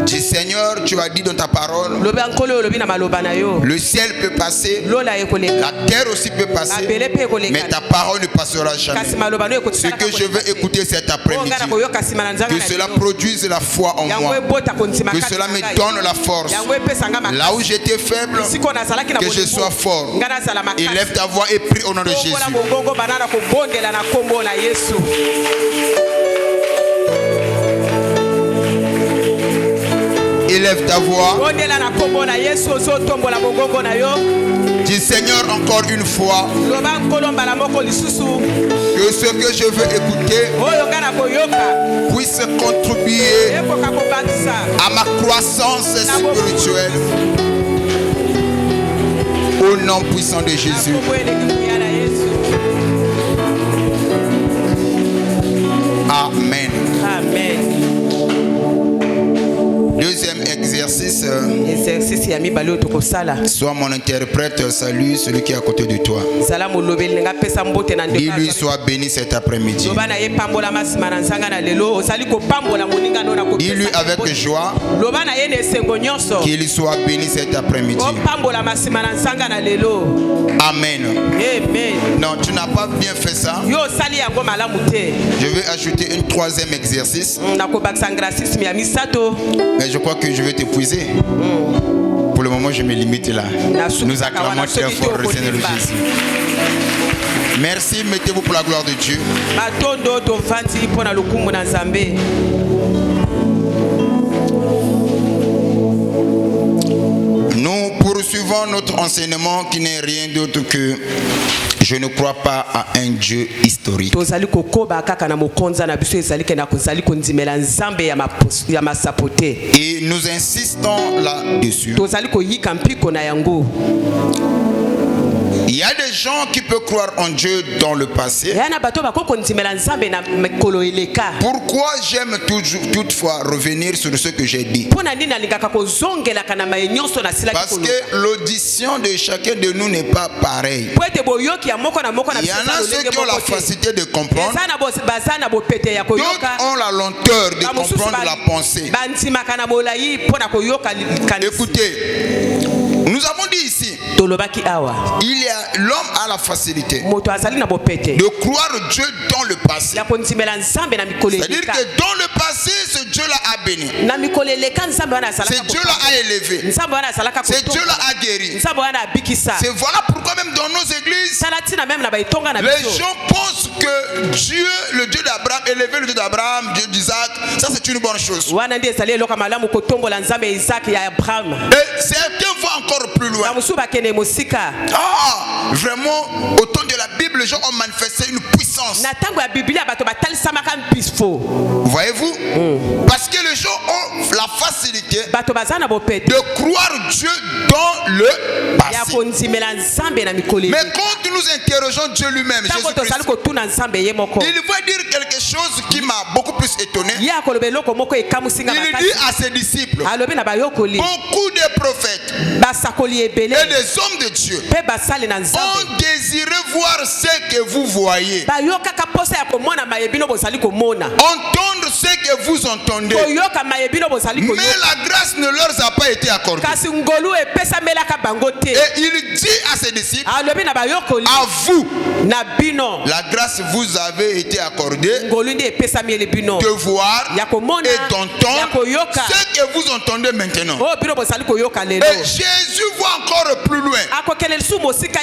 Dis Seigneur, tu as dit dans ta parole, le ciel peut passer, la terre aussi peut passer, mais ta parole ne passera jamais. Ce que je veux écouter cet après-midi, que cela produise la foi en moi, que cela me donne la force. Là où j'étais faible, que je sois fort. Élève ta voix et prie au nom de Jésus. Élève ta voix. Dis Seigneur encore une fois que ce que je veux écouter puisse contribuer à ma croissance spirituelle. Au nom puissant de Jésus. Amen. Amen. Deuxième exercice. Sois mon interprète, salue celui qui est à côté de toi. Dis-lui, sois béni cet après-midi. Dis-lui avec joie qu'il soit béni cet après-midi. Amen. Non, tu n'as pas bien fait ça. Je vais ajouter un troisième exercice. Mais je crois que je vais t'épuiser. Pour le moment, je me limite là. Nous acclamons très fort le Seigneur Jésus. Merci, mettez-vous pour la gloire de Dieu. Nous poursuivons notre enseignement qui n'est rien d'autre que je ne crois pas à un Dieu historique. Et nous insistons là-dessus. Il y a des gens qui peuvent croire en Dieu dans le passé. Pourquoi j'aime toutefois revenir sur ce que j'ai dit? Parce que l'audition de chacun de nous n'est pas pareille. Il y en a ceux qui ont la facilité de comprendre. D'autres ont la lenteur de comprendre la pensée. Écoutez, nous avons dit ici, l'homme a la facilité de croire Dieu dans le passé. C'est-à-dire que dans le passé, ce Dieu-là a béni. Ce Dieu-là a élevé. Ce Dieu-là a guéri. C'est voilà pourquoi même dans nos églises, les gens pensent que Dieu, le Dieu d'Abraham, élevé le Dieu d'Abraham, Dieu d'Isaac, ça c'est une bonne chose. Et certains vont encore plus loin. Vraiment, au temps de la Bible, les gens ont manifesté une puissance. Voyez-vous? Parce que les gens ont la facilité de croire Dieu dans le passé. Mais quand nous interrogeons Dieu lui-même, Jésus-Christ, il veut dire quelque chose qui m'a beaucoup plus étonné. Il dit à ses disciples, beaucoup de prophètes et des hommes de Dieu ont désiré voir ce que vous voyez, entendre ce que vous entendez, mais la grâce ne leur a pas été accordée. Et il dit à ses disciples, à vous, la grâce vous avait été accordée de voir et d'entendre ce que vous entendez maintenant. Et Jésus va encore plus loin.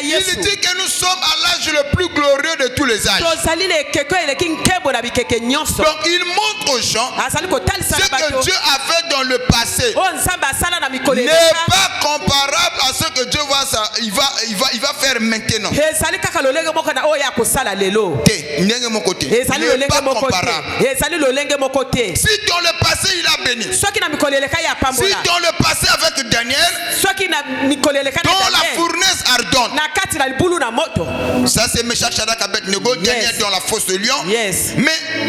Il dit que nous sommes à l'âge le plus glorieux de tous les âges. Donc il montre aux gens ce que Dieu a fait dans le passé n'est pas comparable à ce que Dieu va faire maintenant. N'est pas comparable. Si dans le passé il a béni, si dans le passé avec Daniel, dans la fournaise ardente, ça c'est Meshach, Shadrach, Abednego. Abednego, Daniel dans la fosse de lion. Mais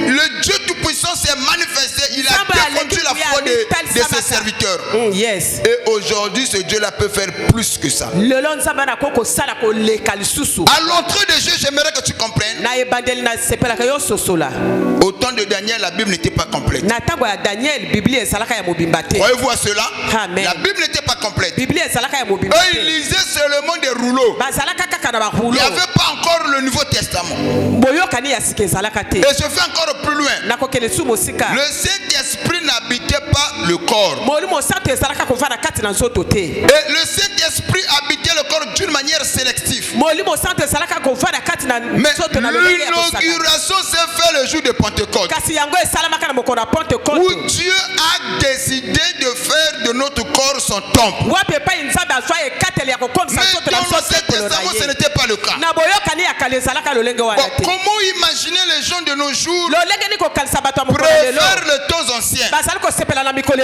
le Dieu Tout-Puissant s'est manifesté. Il a défendu la foi de ses serviteurs. Et aujourd'hui, ce Dieu-là peut faire plus que ça. À l'entrée de Dieu, j'aimerais que tu comprennes. Au temps de Daniel, la Bible n'était pas complète. Croyez-vous à cela? Amen. La Bible n'était pas complète. Eux, ils lisaient seulement des rouleaux. Il n'y avait pas encore le Nouveau Testament. Et je vais encore plus loin. Le Saint-Esprit n'habitait pas le corps. Et le Saint-Esprit habitait le corps d'une manière sélective. Mais l'inauguration s'est faite le jour de Pentecôte, où Dieu a décidé de faire de notre corps son temple. Mais dans l'Ancien Testament, ce n'était pas le cas. Comment imaginer les gens de nos jours préfèrent le temps ancien?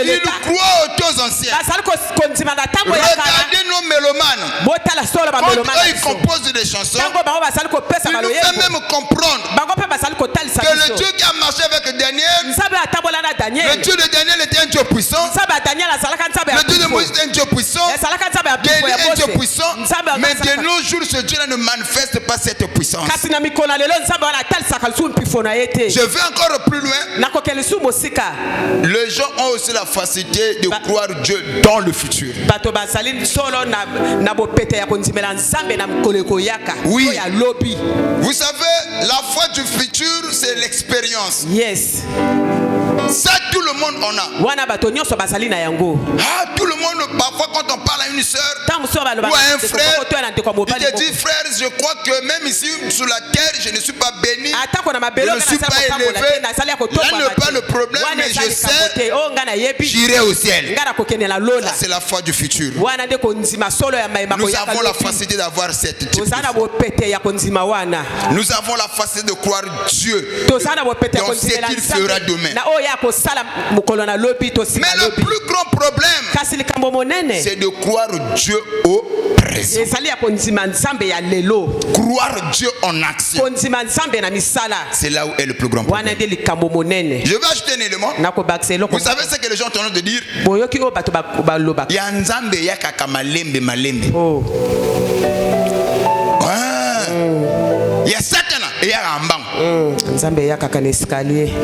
Ils croient aux temps anciens. Regardez nos mélomanes. Quand ils composent des chansons, ils nous font même comprendre que le Dieu qui a marché avec Daniel, le Dieu de Daniel était un Dieu puissant, le Dieu de Moïse était un Dieu puissant, Dieu est un Dieu puissant, mais de nos jours ce Dieu-là ne manifeste pas cette puissance. Je vais encore plus loin. Les gens ont aussi la facilité de croire Dieu dans le futur. Oui. Vous savez, la foi du futur, c'est l'expérience. Ça, tout le monde en a. Tout le monde, parfois, quand on parle à une soeur ou à un frère, il te dit, frère, je crois que même ici sur la terre, je ne suis pas béni, je ne suis pas élevé. Là n'est pas le problème, mais je sais, j'irai au ciel. Ça, c'est la foi du futur. Nous avons la facilité d'avoir cette type. Nous avons la facilité de croire Dieu dans ce qu'il fera demain. Mais le plus grand problème, c'est de croire Dieu au présent. Croire Dieu en action. C'est là où est le plus grand problème. Je vais ajouter un élément. Vous savez ce que les gens ont tendance de dire? Yanzambe yakaka malembe malembe. Il y a Satan et il y a Rambam.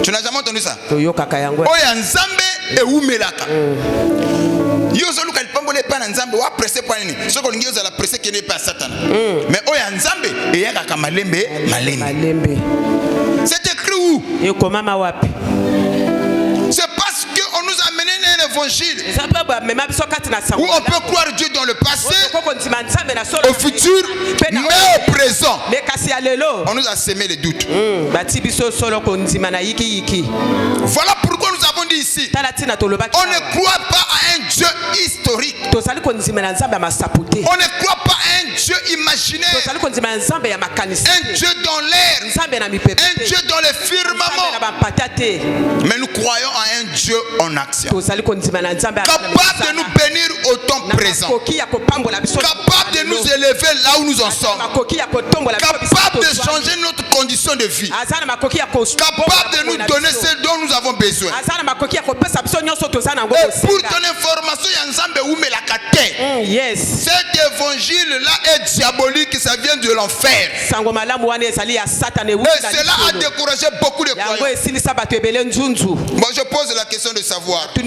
Tu n'as jamais entendu ça? Oh, il y a Nzambe et Oumelaka. Yozo luka lipambole pa na Nzambe wa presse kwa nini? Soko lingi yozo la presse qui n'est pas Satan. Mais oh, il y a Nzambe et il y a kaka malembe malembe. C'est écrit où? C'est parce qu'on nous a amené un évangile où on peut croire Dieu dans le passé, au futur, mais au présent. On nous a semé les doutes. Voilà pourquoi nous avons dit ici, on ne croit pas à un Dieu historique. On ne croit pas à un Dieu imaginaire, un Dieu dans l'air, un Dieu dans les firmaments. Mais nous croyons à un Dieu en action, capable de nous bénir au temps présent, capable de nous élever là où nous en sommes, capable de changer notre condition de vie, capable de nous donner ce dont nous avons besoin. Et pour ton information, cet évangile-là est diabolique, ça vient de l'enfer. Et cela a découragé beaucoup de croyants. Bon, je pose la question de savoir si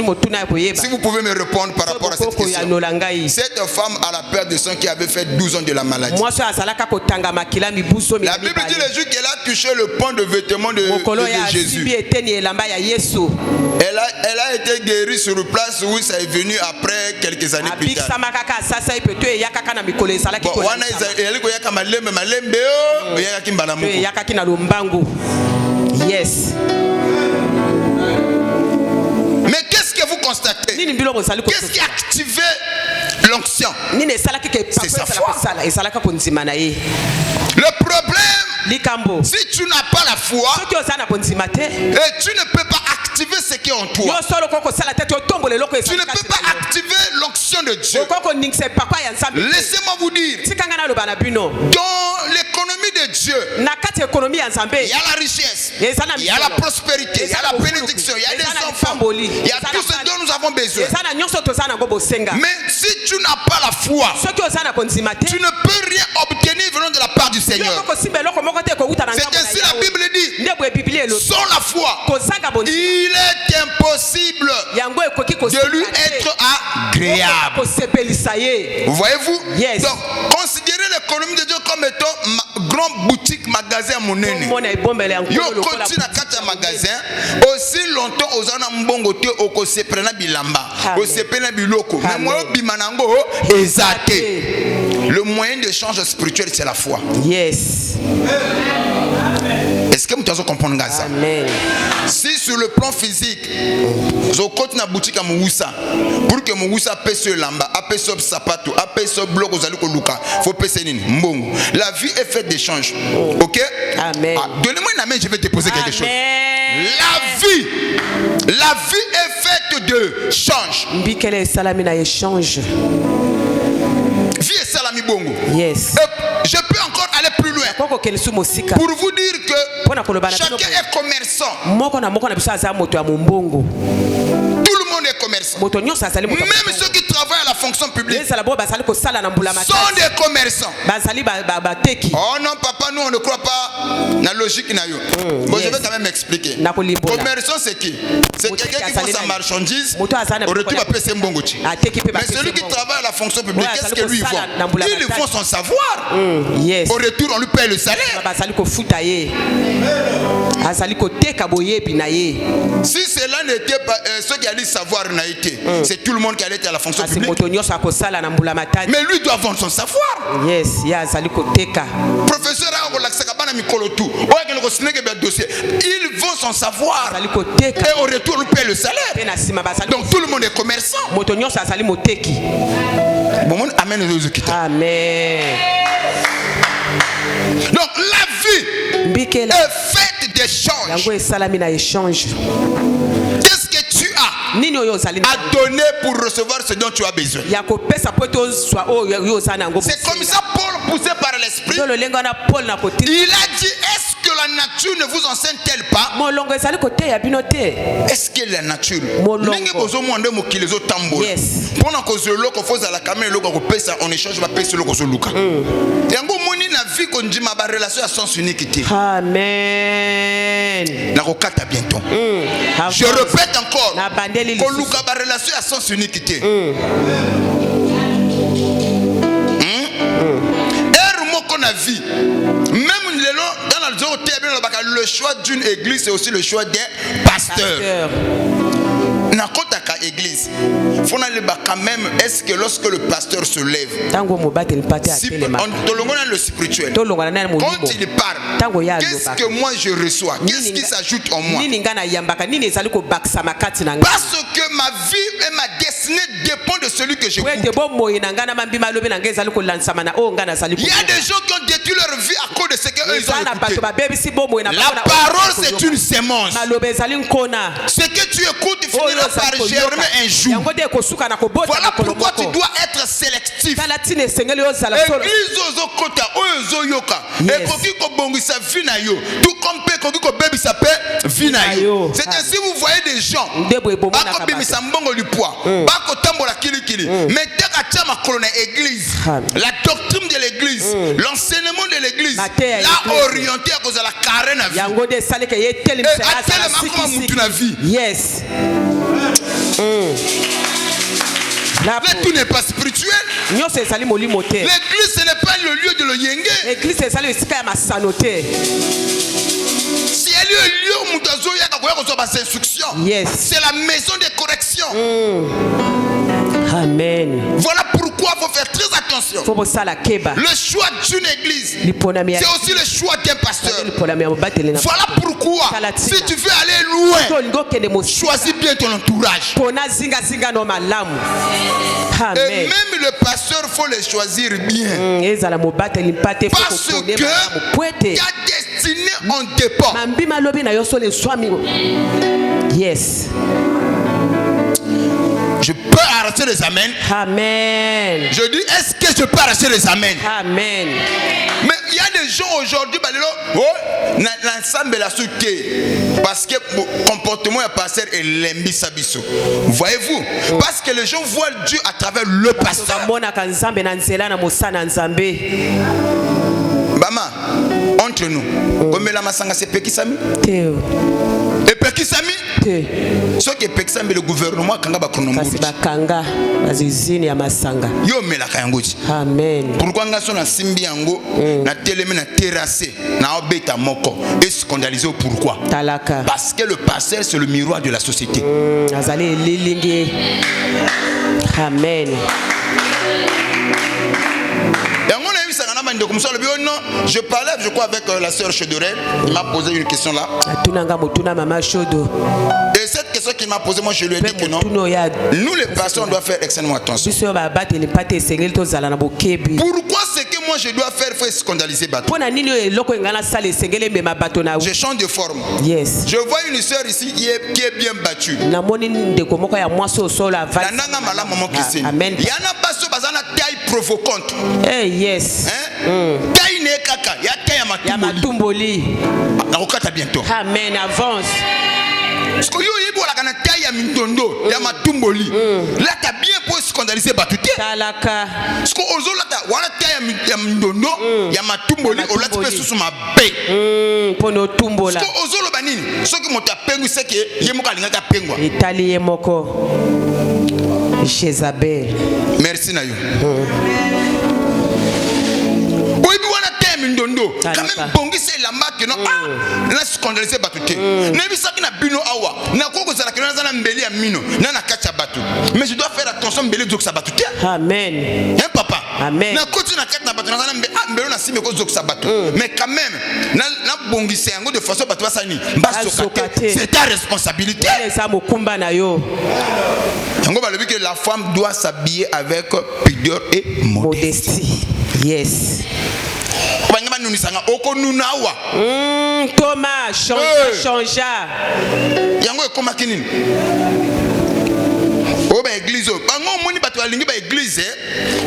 vous pouvez me répondre par rapport à cette question. Cette femme à la perte de sang qui avait fait 12 ans de la maladie, la Bible dit le jour qu'elle a touché le pan de vêtement de Jésus, elle a été guérie sur place où ça est venu après quelques années plus tard. Mais qu'est-ce que vous constatez? Qu'est-ce qui a activé l'onction? C'est sa foi. Le problème, si tu n'as pas la foi, et tu ne peux pas activer ce qui est en toi, tu ne peux pas activer l'onction de Dieu. Laissez-moi vous dire, dans l'économie de Dieu, il y a la richesse, il y a la prospérité, il y a la bénédiction, il y a des enfants, il y a tout ce dont nous avons besoin. Mais si tu n'as pas la foi, tu ne peux rien obtenir venant de la part du Seigneur. C'est ainsi la Bible dit, sans la foi, il est impossible de lui être agréable. Voyez-vous? Yes. Donc, considérez l'économie de Dieu comme étant grande boutique, magasin, monnaie. Yo continue à quatre magasins. Aussi longtemps aux ana mbongo te oko se prena bilamba, o se prena biloko. Mais moi bimanango ezate. Le moyen d'échange spirituel c'est la foi. Yes. Est-ce que vous avez compris ça? Amen. Si sur le plan physique, je continue à boutique à Moussa pour que Moussa paie ce lamba, paie ce sapato, paie ce bloc aux aliko luka, faut payer nini mbongo. La vie est faite d'échange. OK? Amen. Donnez-moi une main, je vais te poser quelque chose. La vie est faite de change. Mbikele salamina échange. Vie est salami bongo. Yes. Je peux encore aller plus loin pour vous dire que chacun est commerçant. Tout le monde est commerçant. Même ceux qui travaillent à la fonction publique sont des commerçants. Oh non papa, nous on ne croit pas la logique. Bon, je vais quand même expliquer. Commerçant c'est qui? C'est quelqu'un qui vend sa marchandise, au retour va payer ses mbongochi. Mais celui qui travaille à la fonction publique, qu'est-ce que lui vend? Il vend son savoir. Yes. Au retour on lui paye le salaire. Si cela n'était pas ceux qui allaient savoir n'a été, c'est tout le monde qui allait être à la fonction publique. Mais lui doit vendre son savoir. Yes, Professeur il vend son savoir et au retour il paye le salaire. Donc tout le monde est commerçant. Bon, amen. Amen. Donc la vie est faite d'échanges. Qu'est-ce que tu as à donner pour recevoir ce dont tu as besoin? C'est comme ça Paul, poussé par l'esprit, il a dit, est-ce que la nature ne vous enseigne-t-elle pas? Est-ce que la nature on échange ma paix sur le Kozoluka. Relation à sens unique. Amen. Bientôt. Je répète encore. Koluka ba relation à sens unique. Vie. Même le choix d'une église, c'est aussi le choix des pasteurs. Nakotaka église. Faut aller quand même. Est-ce que lorsque le pasteur se lève, si on le spirituel, quand il parle, qu'est-ce que moi je reçois? Qu'est-ce qui s'ajoute en moi? Parce que ma vie et ma destinée dépendent de celui que j'écoute. Il y a des gens qui ont détruit leur vie à cause de ce qu'ils ont écouté. La parole c'est une sémence. Ce que tu écoutes, tu finiras par germer un jour. Voilà pourquoi tu dois être sélectif. C'est ainsi vous voyez des gens la doctrine de l'église, l'enseignement de l'église l'a orienté à cause de la carène à vie. Yes. Mais tout n'est pas spirituel. L'église ce n'est pas le lieu de le yenge. Si elle est le lieu où c'est la maison de correction. Amen. Voilà pourquoi il faut faire très attention. Le choix d'une église, c'est aussi le choix d'un pasteur. Voilà pourquoi, si tu veux aller loin, choisis bien ton entourage. Et même le pasteur, il faut le choisir bien. Parce que ta destinée en dépend. Yes. Je peux arracher les amens. Amen. Je dis, est-ce que je peux arracher les amens? Amen. Mais il y a des les gens aujourd'hui, l'ensemble la soutien. Parce que le comportement est passé et l'embi sabiso. Voyez-vous? Parce que les gens voient Dieu à travers le pasteur. Bama, entre nous, comme la masanga c'est Pekisami. Et Pekisami, ce qui est Pekisami, le gouvernement Kanga Bakronombouri. Yo me la kayangoji. Amen. Pourquoi nga sona simbi yango na teleme na terrassé na obeta moko et scandalisé pourquoi? Talaka. Parce que le pasteur c'est le miroir de la société. Azali lilingi. Amen. Je parlais, je crois, avec la sœur Chedorel. Il m'a posé une question là. Et cette question qu'il m'a posée, moi je lui ai dit que non. Nous les pasteurs, on doit faire extrêmement attention. Pourquoi ce que moi je dois faire, il faut scandaliser Bato? Je change de forme. Yes. Je vois une sœur ici qui est bien battue. Amen. Il y en a pas ceux qui ont taille provocante. Eh yes. Taille ne kaka, il y a taille à matumboli. Na bientôt. Amen, avance. Parce que yo yebo la kana taille ya mindondo, ya matumboli. Là t'as bien pour scandaliser Batouté. Talaka. Parce que ozo là t'as wana taille ya mindondo, ya matumboli, o là tu peux sous ma baie. Pono tumbola. Parce que ozo lo banini, ce qui monte à pengu c'est que yemo kalinga ka pengwa. Italie yemoko. Jezabel. Merci na yo. Quand même bongi c'est la marque non na scandaliser Batouté. Nebi ça qui na bino awa na koko za la kena za na mbeli ya mino na na kacha batu. Mais je dois faire attention mbeli zo Batouté. Amen. Hein papa? Amen. Na koti na kata na batu na mbeli na sime ko zo Batu. Mais quand même na bongi c'est ngo de façon batu basani. C'est ta responsabilité. Ça mokumba na yo. Yango balobi que la femme doit s'habiller avec pudeur et modestie. Yes. Thomas, changea. Yango ekoma kinini? O ba église, bango moni bato alingi ba église,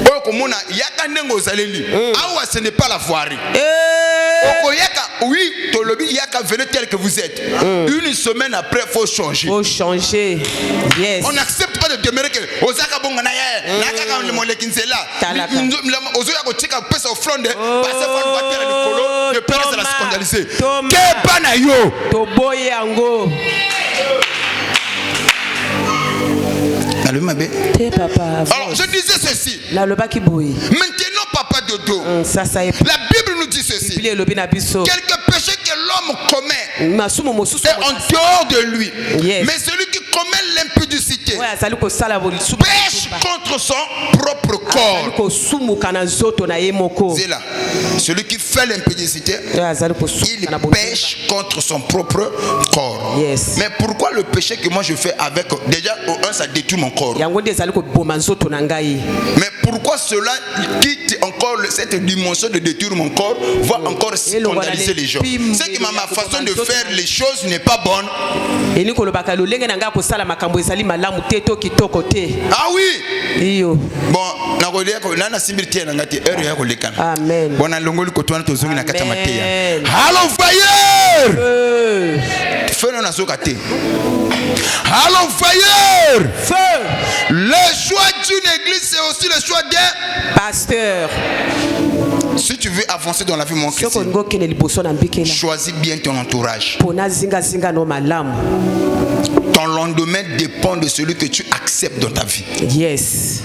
o ko mona yaka ndengo zaleli. Awa ce n'est pas la voirie. Oko yaka oui, tolobi yaka venez tel que vous êtes. Une semaine après faut changer. Faut changer. Yes. On n'accepte pas de demeurer que ozaka bonga na ye, nakaka le molekinzela. Ozo yako cheka pesa offrande, passer faut le battre le colo, de père la scandaliser. Que bana yo. To boye ango. Alors je disais ceci. Maintenant papa Dodo, la Bible nous dit ceci. Quelques péchés que l'homme commet est en dehors de lui. Yes. Mais celui qui commet l'impudicité pêche contre son propre corps. C'est là. Celui qui fait l'impudicité, il pêche contre son propre corps. Yes. Mais pourquoi le péché que moi je fais avec, déjà au 1 ça détruit mon corps. Mais pourquoi cela quitte encore cette dimension de détruire mon corps, va encore scandaliser les gens. C'est que ma façon de faire les choses n'est pas bonne. Ah oui. Bon, amen. Bon, allô fire. Allô fire. Le choix d'une église c'est aussi le choix d'un pasteur. Si tu veux avancer dans la vie mon chrétien, choisis bien ton entourage. Ton lendemain dépend de celui que tu acceptes dans ta vie. Yes.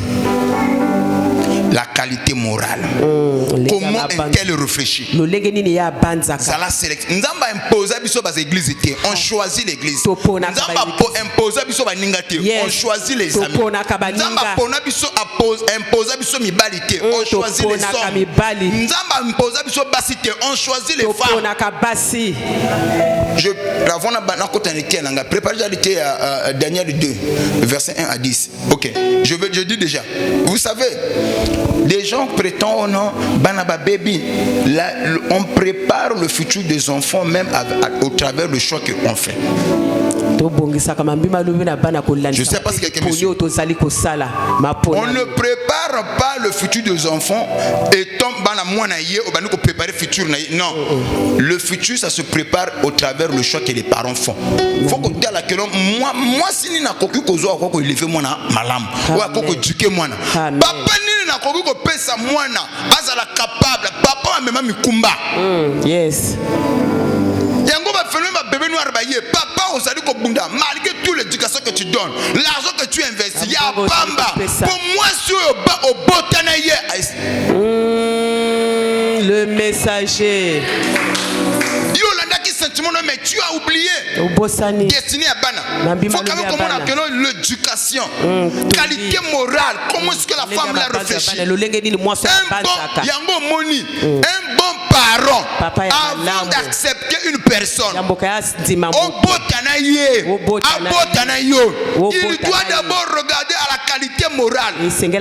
La qualité morale. Comment est-elle réfléchie? On choisit l'église. On choisit les amis. On choisit les hommes. On choisit les femmes. Je prépare Daniel 2, verset 1 à 10. Ok, je dis déjà. Vous savez, des gens prétendent non, Banaba baby. Là, on prépare le futur des enfants même au travers du choix qu'on fait. Je sais pas si quelqu'un me suit. On ne prépare pas le futur des enfants et tombe dans la moine pour préparer le futur. Non. Le futur, ça se prépare au travers le choix que les parents font. Faut que tu aies la question. Moi, si ni na koku kozo akoko élever moi na malam ou akoko éduquer moi na. Papa ni na koku ko pesa moi na azala capable. Papa même mikumba. Yes. Yango va faire ma bébé noir baillé. Papa osali ko bunda malgré toute l'éducation que tu donnes, l'argent que tu investis, ya bamba. Pour moi sur au botanaye. Le messager. Mais tu as oublié destiné à Bana. Il faut quand même qu'on l'éducation, qualité morale. Comment est-ce que la femme l'a réfléchi? Un bon parent avant d'accepter une personne. Il doit d'abord regarder à la qualité morale. Ce n'est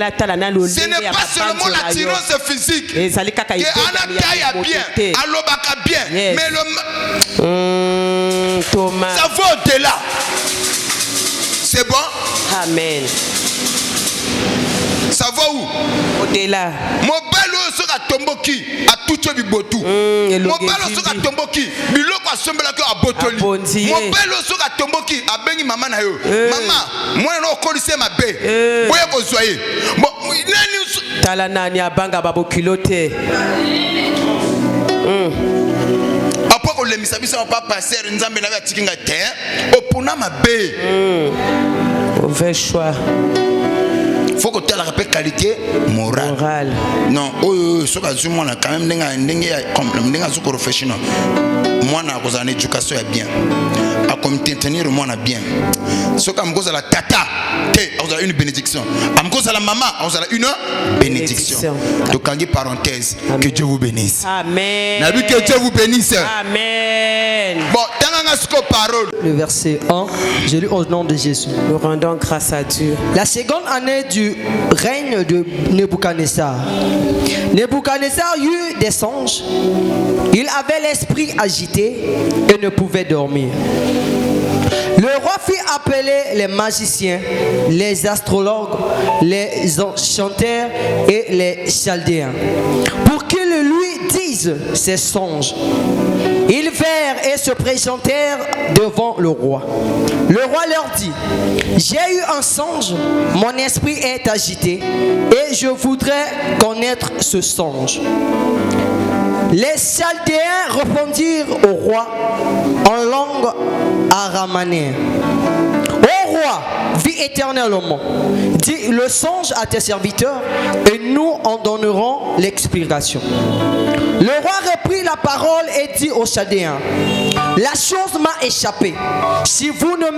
pas seulement l'attirance physique. Et Anna taille bien, Alobaka bien, mais le Thomas. Ça va au-delà. C'est bon? Amen. Ça va où? Au-delà. Mon balo sera tomboki à tout ce bibotou. Mon balo sera tomboki. Biloko a semblé que à botoli. Mon balo sera tomboki à bengi maman na yo. Maman, moi non connaissez ma bé. Moi ko soyez. Bon, nani talana ni abanga babo kilote. Après qu'on les misabisa on pas passer nzambe na tikinga terre. Opuna ma bé. Mauvais choix. Faut que tu aies la qualité morale. Non, ce que je moi quand même professionnel. Moi na cause en éducation est bien. À comme tenir moi na bien. Ce que me cause la tata, on a une bénédiction. À me cause la maman, on a une bénédiction. Donc en parenthèse, que Dieu vous bénisse. Amen. Nabi que Dieu vous bénisse. Amen. Bon, parole. Le verset 1, je lis au nom de Jésus. Nous rendons grâce à Dieu. La seconde année du règne de Nebuchadnezzar. Nebuchadnezzar eut des songes. Il avait l'esprit agité et ne pouvait dormir. Le roi fit appeler les magiciens, les astrologues, les enchanteurs et les chaldéens pour qu'ils lui disent ses songes. Ils vinrent et se présentèrent devant le roi. Le roi leur dit: j'ai eu un songe, mon esprit est agité et je voudrais connaître ce songe. Les Chaldéens répondirent au roi en langue araméenne: ô roi, vis éternellement, dis le songe à tes serviteurs et nous en donnerons l'explication. Le roi reprit la parole et dit aux Chaldéens: la chose m'a échappé. Si vous ne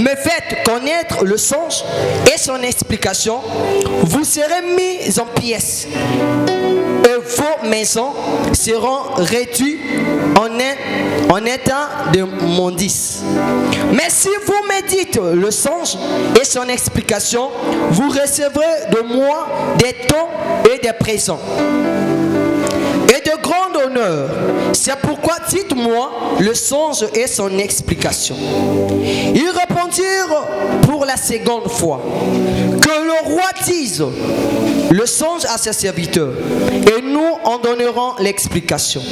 me faites connaître le songe et son explication, vous serez mis en pièces et vos maisons seront réduites en état de mondice. Mais si vous me dites le songe et son explication, vous recevrez de moi des dons et des présents et de grand honneur. C'est pourquoi dites-moi le songe et son explication. Ils répondirent pour la seconde fois: que le roi dise le songe à ses serviteurs et nous en donnerons l'explication.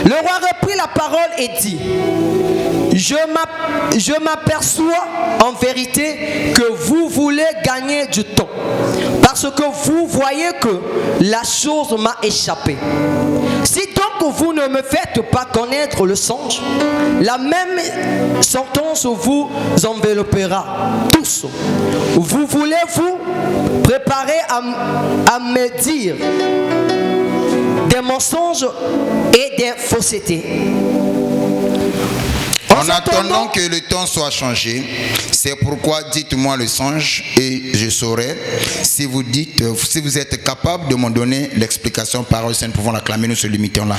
Le roi reprit la parole et dit: je m'aperçois en vérité que vous voulez gagner du temps, parce que vous voyez que la chose m'a échappé. Si donc vous ne me faites pas connaître le songe, la même sentence vous enveloppera tous. Vous voulez vous préparer à me dire des mensonges et des faussetés. En attendant que le temps soit changé, c'est pourquoi dites-moi le songe et je saurai. Si vous êtes capable de m'en donner l'explication, parole sainte, nous pouvons l'acclamer, nous se limitons là.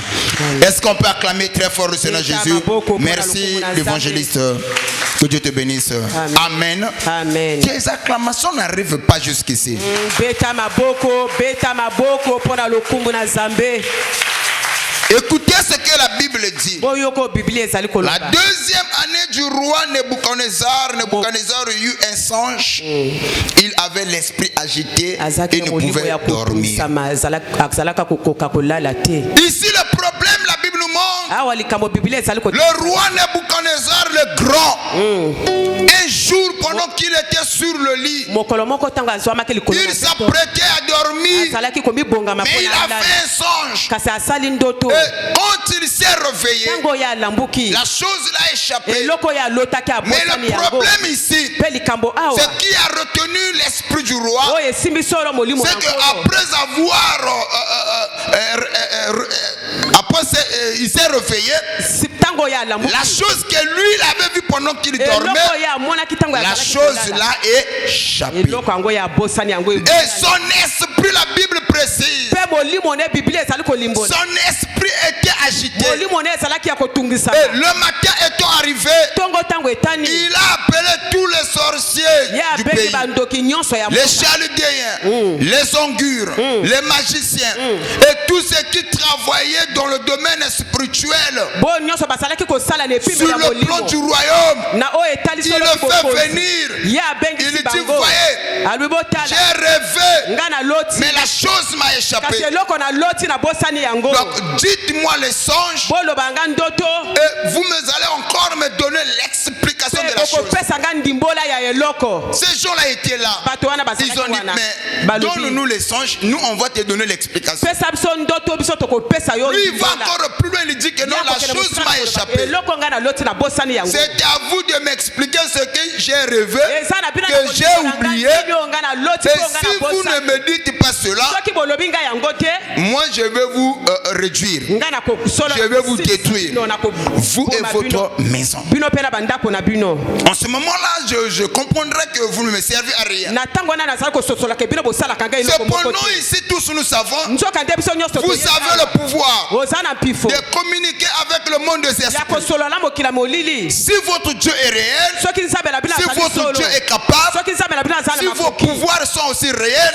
Est-ce qu'on peut acclamer très fort le Seigneur Jésus? Merci l'évangéliste. Que Dieu te bénisse. Amen. Amen. Tes acclamations n'arrivent pas jusqu'ici. Écoutez ce que la Bible dit. La deuxième année du roi Nebuchadnezzar eut un songe. Il avait l'esprit agité et ne pouvait dormir. Ici le problème, la Bible nous montre. Le roi Nebuchadnezzar le grand, un jour pendant qu'il était sur le lit, il s'apprêtait à dormir, mais il a fait un songe. Et quand il s'est réveillé, la chose l'a échappé. Mais le problème ici, c'est qui a retenu l'esprit du roi, c'est qu'après avoir il s'est réveillé, la chose que lui il avait vue pendant qu'il dormait, la chose l'a échappé. Et son esprit, la Bible précise, son esprit était agité. Et le matin étant arrivé, il a appelé tous les sorciers du pays, les chaludéens, les augures, les magiciens et tous ceux qui travaillaient dans le domaine spirituel sur le plan du royaume. Il le fait venir. Il dit, voyez, j'ai rêvé, mais la chose m'a échappé. Donc dites-moi les songes et vous allez encore me donner l'explication de la chose. Ces gens-là étaient là. Ils ont dit, mais donne-nous les songes, nous on va te donner l'explication. Lui il va encore plus loin, il dit que non, la chose m'a échappé. C'est à vous de m'expliquer ce que j'ai rêvé, que j'ai oublié. Et si vous ne me dites pas cela, moi je vais vous réduire. Je vais vous détruire, vous et votre maison. En ce moment-là, je comprendrai que vous ne me servez à rien. Cependant, ici tous nous savons, vous avez le pouvoir de communiquer avec le monde des esprits. Si votre Dieu est réel, si votre Dieu est capable, si vos pouvoirs sont aussi réels,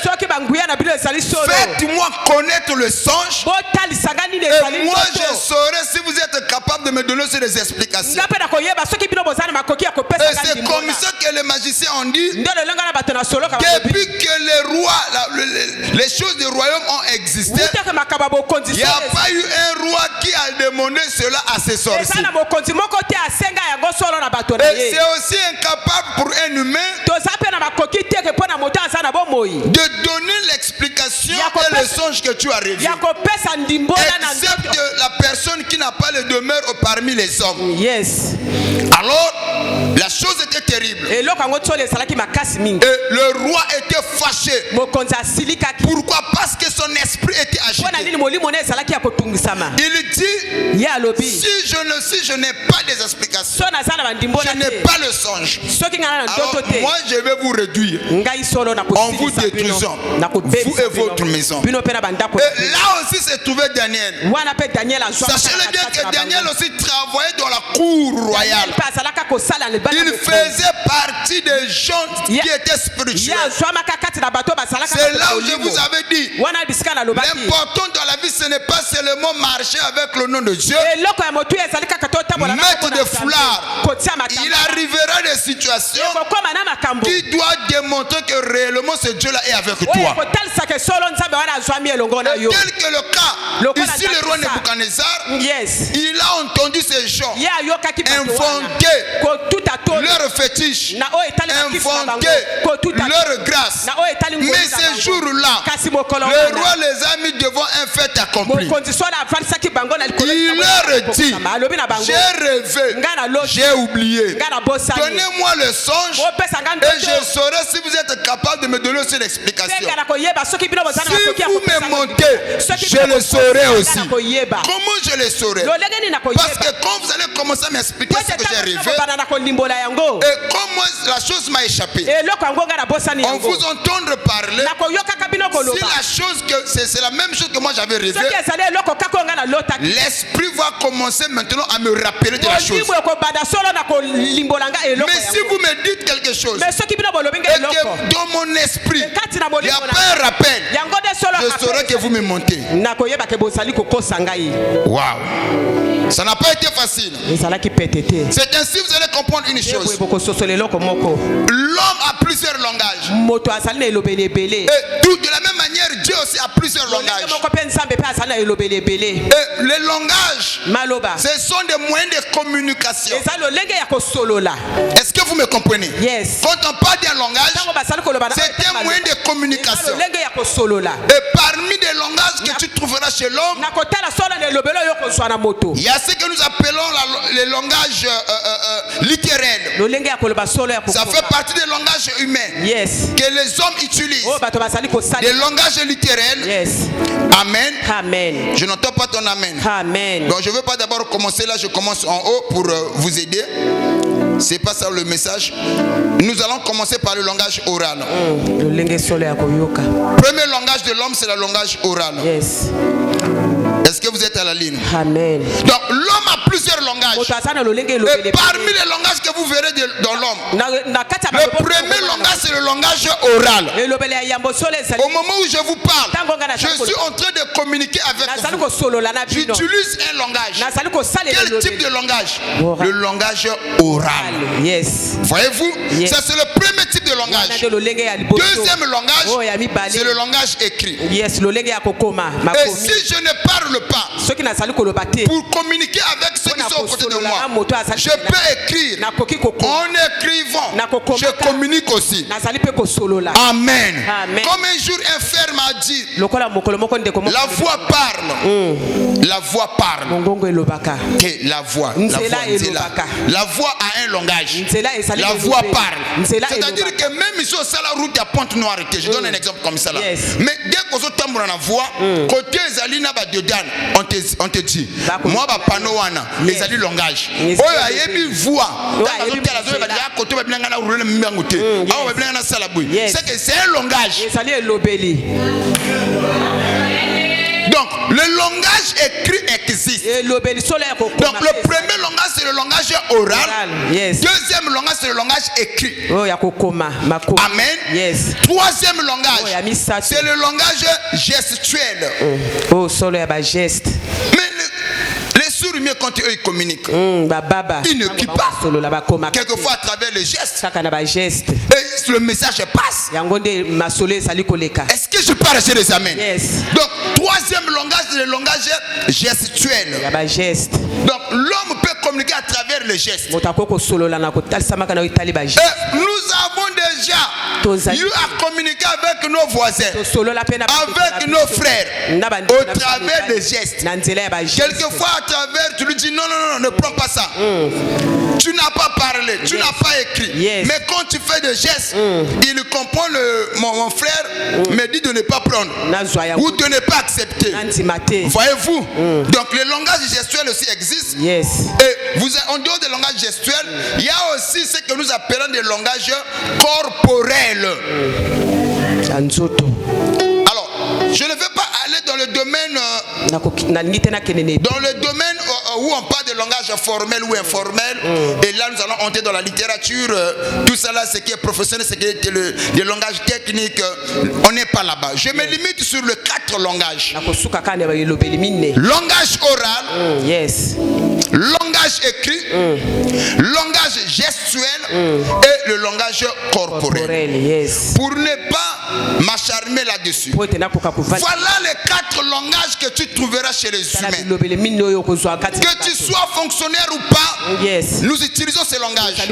faites-moi connaître le songe et moi je saurai si vous êtes capable de me donner des explications. Et c'est comme ça que les magiciens ont dit, depuis que les rois, les choses du royaume ont existé, il n'y a pas eu un roi qui a demandé cela à ses sorciers. Et c'est aussi incapable pour un humain de donner l'explication et le songe que tu as rêvé, excepte la personne qui n'a pas le demeure parmi les hommes. Yes. Alors, la chose était terrible. Et le roi était fâché. Pourquoi? Parce que son esprit était agité. Il dit, si je n'ai pas des explications, je n'ai pas le songe, alors moi je vais vous réduire en vous détruisant, vous et votre maison. Et là aussi s'est trouvé Daniel. Sachez-le bien que Daniel aussi travaillait dans la cour royale. Il faisait partie des gens qui étaient spirituels. C'est là où je vous avais dit, l'important dans la vie, ce n'est pas seulement marcher avec le nom de Dieu, mettre des foulards. Il arrivera des situations qui doivent démontrer que réellement ce Dieu-là est avec toi. Et tel que le cas, ici le roi Nebuchadnezzar, il a entendu ces gens invoquer leur fétiche, invoquer leur grâce. Mais ces jours-là, le roi les a mis devant un fait accompli. Il leur dit, j'ai rêvé, j'ai oublié. Donnez-moi le songe et je saurai si vous êtes capable de me donner aussi l'explication. Si vous me montez, je le saurai aussi. Comment je le saurai? Parce que quand vous allez commencer à m'expliquer ce que j'ai rêvé, et comment la chose m'a échappé, on vous entendre parler, si la chose que c'est la même chose que moi j'avais rêvé, l'esprit va commencer maintenant à me rappeler de la chose. Mais si vous me dites quelque chose et que dans mon esprit, il n'y a pas un rappel, je saurais que vous me montez. Waouh! Ça n'a pas été facile. C'est ainsi que vous allez comprendre une chose. L'homme a plusieurs langages. Et de la même manière, Dieu aussi a plusieurs langages. Et les langages, ce sont des moyens de communication. Est-ce que vous me comprenez? Yes. Quand on parle d'un langage, c'est un moyen de communication. Et parmi les langages que tu trouveras chez l'homme, il y a ce que nous appelons les langages littéraires. Ça fait partie des langages humains, yes, que les hommes utilisent. Les langages littéraires. Yes. Amen. Amen. Je n'entends pas ton amen. Amen. Donc je ne veux pas d'abord commencer là, je commence en haut pour vous aider. C'est pas ça le message. Nous allons commencer par le langage oral. Premier langage de l'homme, c'est le langage oral. Yes. Est-ce que vous êtes à la ligne? Amen. Donc l'homme a plusieurs langages. Et parmi les langages que vous verrez dans l'homme, le premier langage, c'est le langage oral. Au moment où je vous parle, je suis en train de communiquer avec vous. J'utilise un langage. Quel type de langage? Le langage oral. Yes. Voyez-vous? Yes. Ça, c'est le premier type de langage. Deuxième langage, c'est le langage écrit. Yes. Et si je ne parle pas pour communiquer avec ceux qui sont aux côtés de moi, je peux écrire. En écrivant, je communique aussi. Amen. Comme un jour un frère m'a dit, la voix parle. La voix parle. La voix a un langage. La voix parle. C'est-à-dire que même ici au la route à Pointe-Noire, je donne un exemple comme ça là. Mais dès qu'on se tombe dans la voix, côté Zalina dedans, on te dit, moi ba panowana, les alliés langage. Oh yebi voix. C'est que c'est un langage. Donc le langage écrit existe. Donc le premier langage c'est le langage oral. Deuxième langage c'est le langage écrit. Amen. Troisième langage c'est le langage gestuel. Mais les sourds quand eux ils communiquent, ils ne crient pas. Quelquefois à travers les gestes, et le message passe. Est-ce que je peux arracher les amens? Donc troisième langage c'est le langage gestuel. Donc l'homme peut communiquer à travers les gestes. Et nous avons déjà eu à communiquer avec nos voisins, avec nos frères, au travers des gestes. Quelquefois à travers, tu lui dis non, ne prends pas ça. Tu n'as pas parlé, tu n'as pas écrit. Mais quand tu fais des gestes, il comprend mon frère me dit de ne pas prendre ou de ne pas accepter. Voyez-vous? Donc le langage gestuel aussi existe. Et en dehors des langages gestuels, il y a aussi ce que nous appelons des langages corporels. Alors, je ne vais pas aller dans le domaine où on parle de langage formel ou informel. Et là, nous allons entrer dans la littérature. Tout ça là, ce qui est professionnel, ce qui est le langage technique. On n'est pas là-bas. Je me limite sur les 4 langages. Langage oral. Langage écrit. Langage gestuel. Et le langage corporel. Pour ne pas m'acharner là-dessus. Voilà les 4 langages que tu trouveras chez les humains. Que tu sois fonctionnaire ou pas, nous utilisons ces langages. Et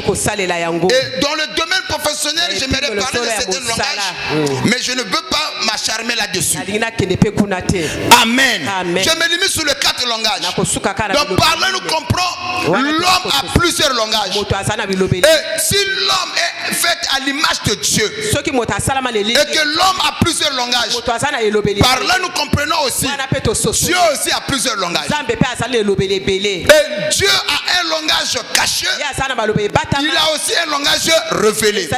dans le domaine professionnel, j'aimerais parler de certains langages, mais je ne veux pas m'acharner là-dessus. Amen. Je me limite sur les 4 langages. Donc par là, nous comprenons, l'homme a plusieurs langages. Et si l'homme est fait à l'image de Dieu, et que l'homme a plusieurs langages, par là nous comprenons aussi, Dieu aussi a plusieurs langages. Et Dieu a un langage caché, il a aussi un langage révélé.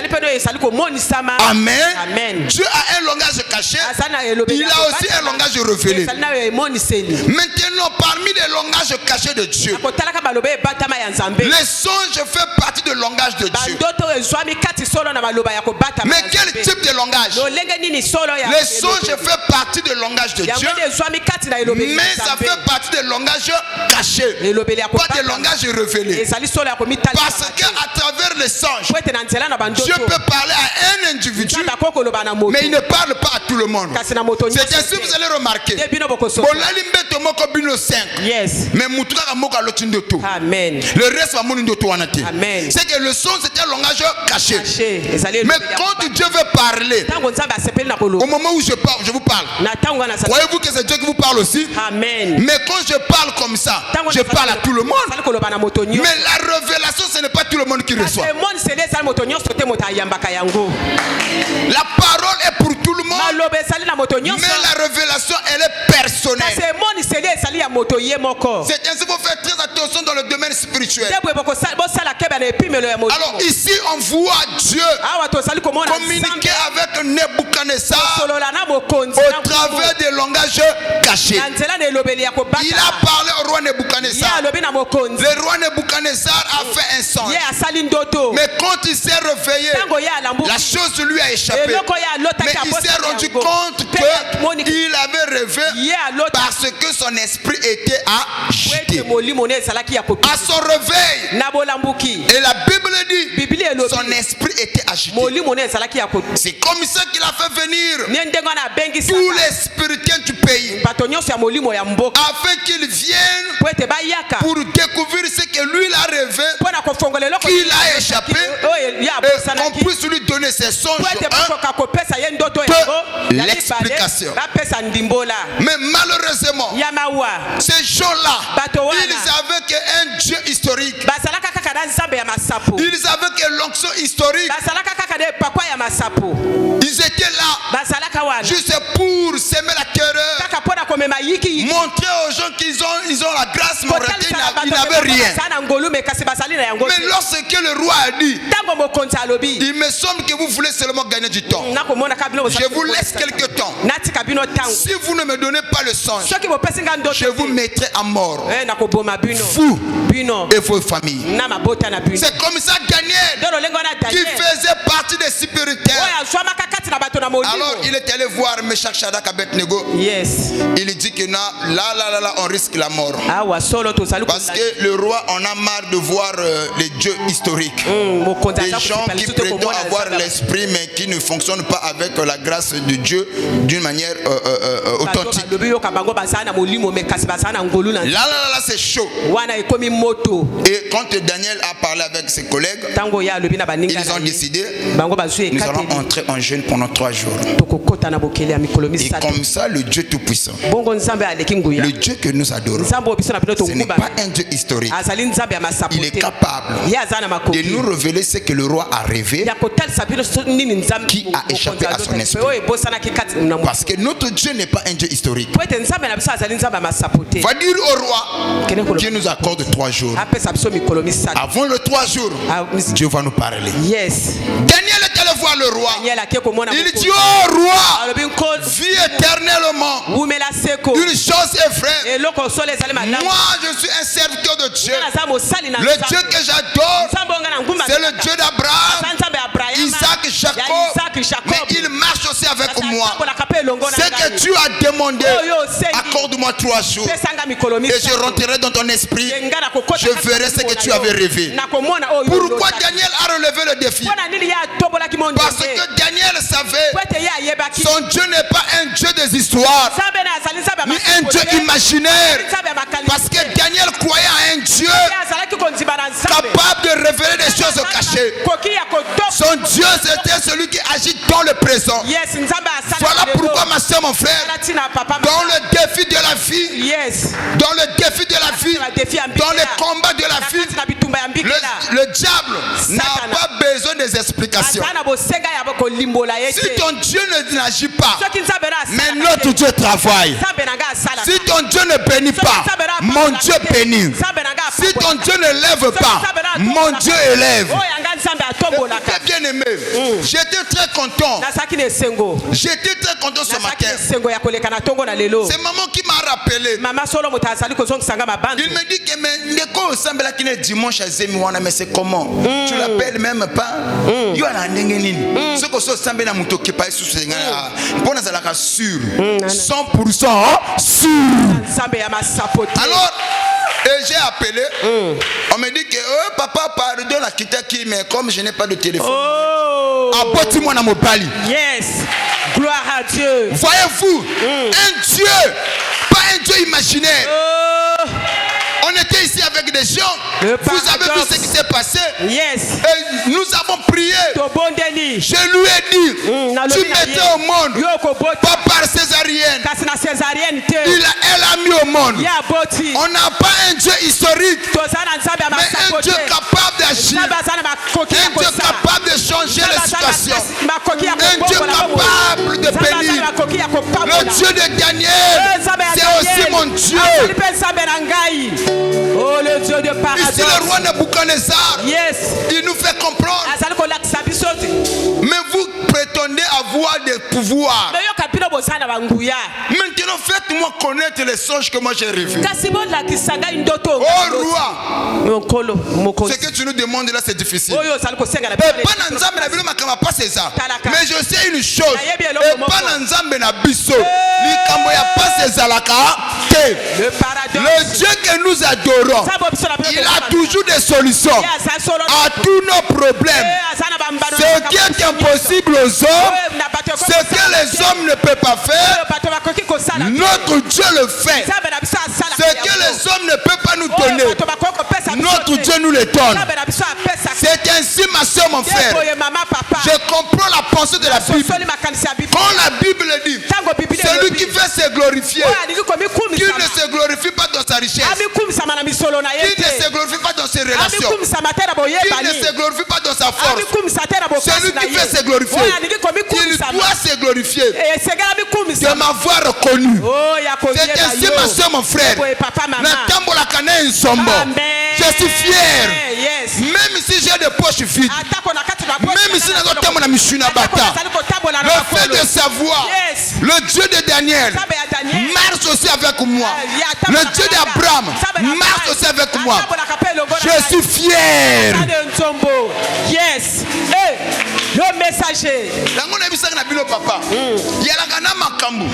Amen. Dieu a un langage caché, il a aussi un langage révélé. Maintenant, parmi les langages cachés de Dieu, les songes font partie du langage de Dieu. Mais quel type de langage? Les songes font partie du langage de Dieu, mais ça fait partie des langages cachés, pas des langages révélés. Parce qu'à travers les songes, Dieu peut parler à un individu, mais il ne parle pas à tout le monde. C'est ainsi que vous allez remarquer. Amen. Le reste va mourir de toi. C'est que le son c'est un langage caché. Mais quand Dieu veut parler, au moment où je vous parle, croyez-vous que c'est Dieu qui vous parle aussi? Amen. Mais quand je parle comme ça, je parle à tout le monde. Mais la révélation, ce n'est pas tout le monde qui reçoit. La parole est pour tout le monde, mais la révélation, elle est personnelle. C'est ainsi qu'il faut faire très attention dans le domaine spirituel. Alors ici, on voit Dieu communiquer avec Nebuchadnezzar au travers des langages cachés. Il a parlé au roi Nebuchadnezzar. Le roi Nebuchadnezzar a fait un songe. Mais quand il s'est réveillé, la chose lui a échappé. Mais il s'est rendu compte qu'il avait rêvé parce que son esprit était agité. À son réveil, et la Bible dit, son esprit était agité. C'est comme ça qu'il a fait venir tous les spirituels du pays, afin qu'ils viennent pour découvrir ce que lui il a rêvé, qu'il a échappé, et qu'on puisse lui donner ses songes, l'explication. Mais malheureusement, ces gens-là, ils avaient qu'un Dieu historique. Ils avaient que l'onction historique. Ils étaient là juste pour s'aimer la terreur, montrer aux gens qu'ils ont la grâce, mais en réalité ils n'avaient rien. Mais lorsque le roi a dit, il me semble que vous voulez seulement gagner du temps, je vous laisse quelques temps. Si vous ne me donnez pas le songe, je vous mettrai à mort, vous et vos familles. C'est comme ça Daniel, qui faisait partie des spirituels. Alors il est allé voir Meshach, Shadrach, Abednego. Il dit que là, on risque la mort. Parce que le roi en a marre de voir les dieux historiques. Des gens qui prétendent avoir l'esprit mais qui ne fonctionnent pas avec la grâce de Dieu d'une manière authentique. Là, c'est chaud. Et quand Daniel a parlé avec ses collègues, ils ont décidé, nous allons entrer en jeûne pendant 3 jours. Et comme ça, le Dieu Tout-Puissant, le Dieu que nous adorons, ce n'est pas un Dieu historique. Il est capable de nous révéler ce que le roi a rêvé, qui a échappé à son esprit. Parce que notre Dieu n'est pas un Dieu historique. Va dire au roi qu'il nous accorde 3 jours. Avant le 3 jours, Dieu va nous parler. Daniel est allé voir le roi. Il dit, oh roi, vis éternellement. Une chose est vraie, moi je suis un serviteur de Dieu. Le Dieu que j'adore, c'est le Dieu d'Abraham, Isaac, Jacob. Mais il marche aussi avec moi. Ce que tu as demandé, accorde-moi 3 jours et je rentrerai dans ton esprit. Je verrai ce que tu avais rêvé. Pourquoi Daniel a relevé le défi? Parce que Daniel savait, son Dieu n'est pas un Dieu des histoires, ni un Dieu imaginaire. Parce que Daniel croyait à un Dieu capable de révéler des choses cachées. Son Dieu, c'était celui qui agit dans le présent. Voilà pourquoi ma soeur, mon frère, dans le défi de la vie, dans le défi de la vie, dans le combat de la vie, Le diable n'a pas besoin des explications. Si ton Dieu n'agit pas, mais notre Dieu travaille. Si ton Dieu ne bénit pas, mon Dieu bénit. Si ton Dieu ne lève pas, mon Dieu élève. Bien aimé, j'étais très content. J'étais très content ce matin. C'est maman qui m'a rappelé. Il me dit que mais dimanche à Zemiwana, mais c'est comment? Tu l'appelles même pas? Il y a un ce que ce semble na muto qui passe sur ce gars. Bon, ça la sûr, 100% sûr. Alors. Et j'ai appelé, on me dit que papa pardon la kitaki, mais comme je n'ai pas de téléphone. Apporte-moi dans mon pali. Yes, gloire à Dieu. Voyez-vous, un Dieu, pas un Dieu imaginaire. On était ici avec des gens. Vous avez vu ce qui s'est passé. Yes. Et nous avons prié. Je lui ai dit, tu mettais au monde, pas par césarienne. Elle a mis au monde. On n'a pas un Dieu historique, mais un Dieu capable d'agir. Un Dieu capable de changer les situations. Un Dieu capable de bénir. Le Dieu de Daniel, c'est aussi mon Dieu. Oh, le Dieu de paradoxe. Ici, le roi Nebuchadnezzar, il nous fait comprendre. Mais vous prétendez avoir des pouvoirs. Maintenant, faites-moi connaître les songes que moi j'ai rêvés. Oh roi, ce que tu nous demandes là, c'est difficile. Mais je sais une chose. Le Dieu que nous adorons, il a toujours des solutions à tous nos problèmes. Ce qui est impossible aux hommes, ce que les hommes ne peuvent pas faire, notre Dieu le fait. Ce que les hommes ne peuvent pas nous donner, notre Dieu nous le donne. C'est ainsi, ma soeur, mon frère. Je comprends la pensée de la Bible. Quand la Bible dit, celui qui veut se glorifier, qui ne se glorifie pas dans sa richesse, qui ne se glorifie pas dans ses relations, qui ne se glorifie pas dans sa force, celui qui veut se glorifier, il doit se glorifier de m'avoir reconnu. C'est ainsi, ma soeur, mon frère. Je suis fier. Même si j'ai des poches vides, même si le fait de savoir le Dieu de Daniel marche aussi avec moi, le Dieu d'Abraham marche aussi avec moi, je suis fier. Yes. Le messager.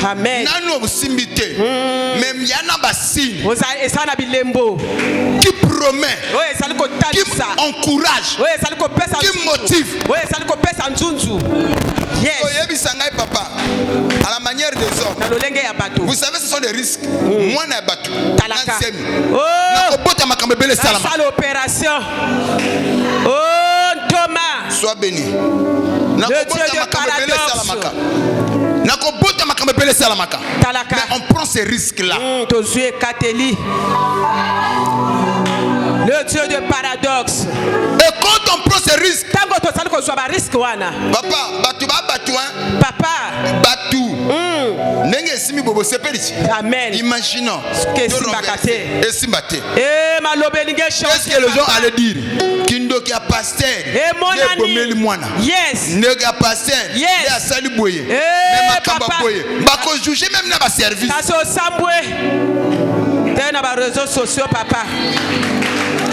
Amen. Qui promet, qui encourage, qui motive. Yes. Papa, à la manière des hommes, vous savez, ce sont des risques. Moi, l'opération. Oh, Thomas. Sois béni. Le Dieu de paradoxe. Mais on prend ces risques-là. Le Dieu de paradoxe. Et quand on prend ces risques, Papa, Amen. Imaginons. Qu'est-ce que les gens allaient dire? Kindo qui a pasteur. Yes. Nega pasteur. Yes. Bako juger même na ba service. Réseaux sociaux, papa.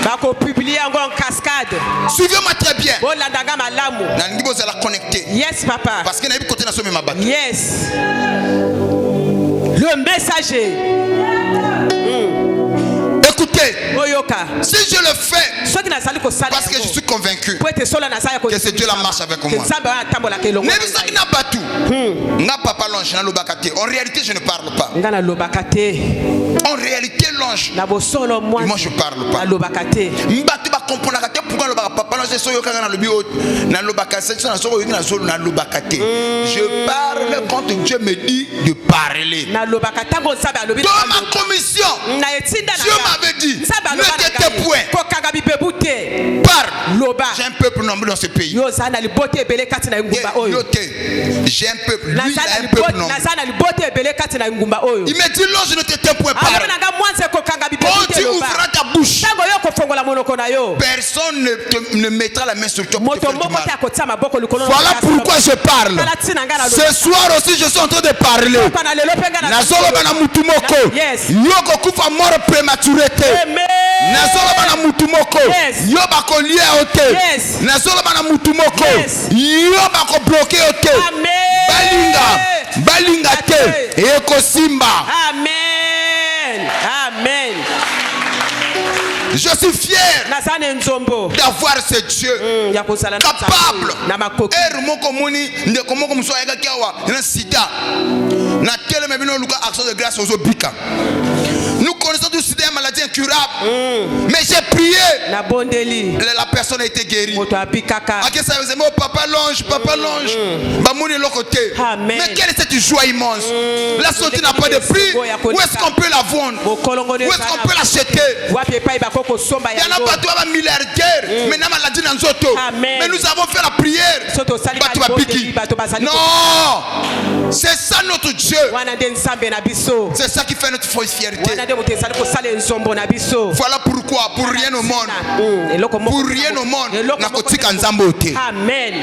Bako publier encore en cascade. Suivez-moi très bien. La connecter. Yes, papa. Parce que n'a côté na somme ma batte. Yes. Le messager. Écoutez, si je le fais parce que je suis convaincu que ce Dieu-là marche avec moi. En réalité, je ne parle pas. En réalité, l'ange. Moi, je ne parle pas. Je parle quand Dieu me dit de parler. Dans ma commission, Dieu m'avait dit, ne t'étais point. Parle. J'ai un peuple nombreux dans ce pays. J'ai un peuple. Lui, il a un peuple nombreux. Il me dit, l'ange ne t'étais point. Parle. Quand tu ouvras ta bouche, personne ne mettra la main sur toi pour te faire du mal. Voilà pourquoi je parle. Ce soir aussi, je suis en train de parler. Nazoloba na mutumoko. Yoko kufa mort prématurité. Nazoloba na mutumoko. Yoba ko lié ote. Nazoloba na mutumoko. Yoba ko bloqué ote. Balinga te. Eko simba. Amen. Amen. Je suis fier d'avoir ce Dieu capable. Nous connaissons tous cette maladie incurable. Mais j'ai prié. La personne a été guérie. Papa l'ange, papa l'ange. Mais quelle est cette joie immense? La santé n'a pas de prix. Où est-ce qu'on peut la vendre? Où est-ce qu'on peut l'acheter? Il y en a pas toi milliardaire. Mais mais nous avons fait la prière. Non, c'est ça notre Dieu. C'est ça qui fait notre fierté. Voilà pourquoi pour rien au monde, pour rien au monde, nakotika nzambe ote. Amen.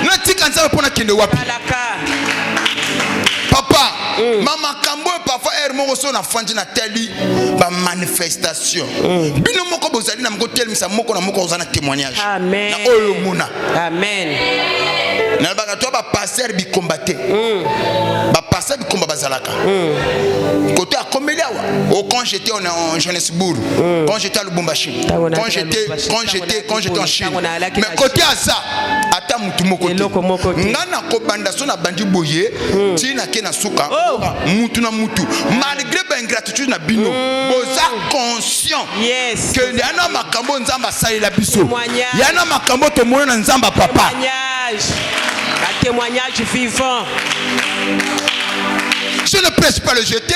Natika nzambe pona kende wapi? Papa, mama kambo parfois ermo so na fandi na teli ba manifestation. Bino moko bozali na moko telimisa moko na moko ozana témoignage. Amen. Na oyo mona. Amen. Na ba to ba passer bi combattre. Ba passer bi combat bazalaka. Côté à Komeliawa. Quand j'étais en Johannesburg, quand j'étais à Lubumbashi, quand j'étais en Chine. Mais côté à ça, ata mutu moko. Ngana ko banda so na bandi boye, tina ke na suka, mutu na mutu. Malgré ba ingratitude na bino, boza conscient que yana makambo nzamba salela biso. Yana makambo to mona na nzamba papa. Un témoignage vivant. Je ne prêche pas le jeter.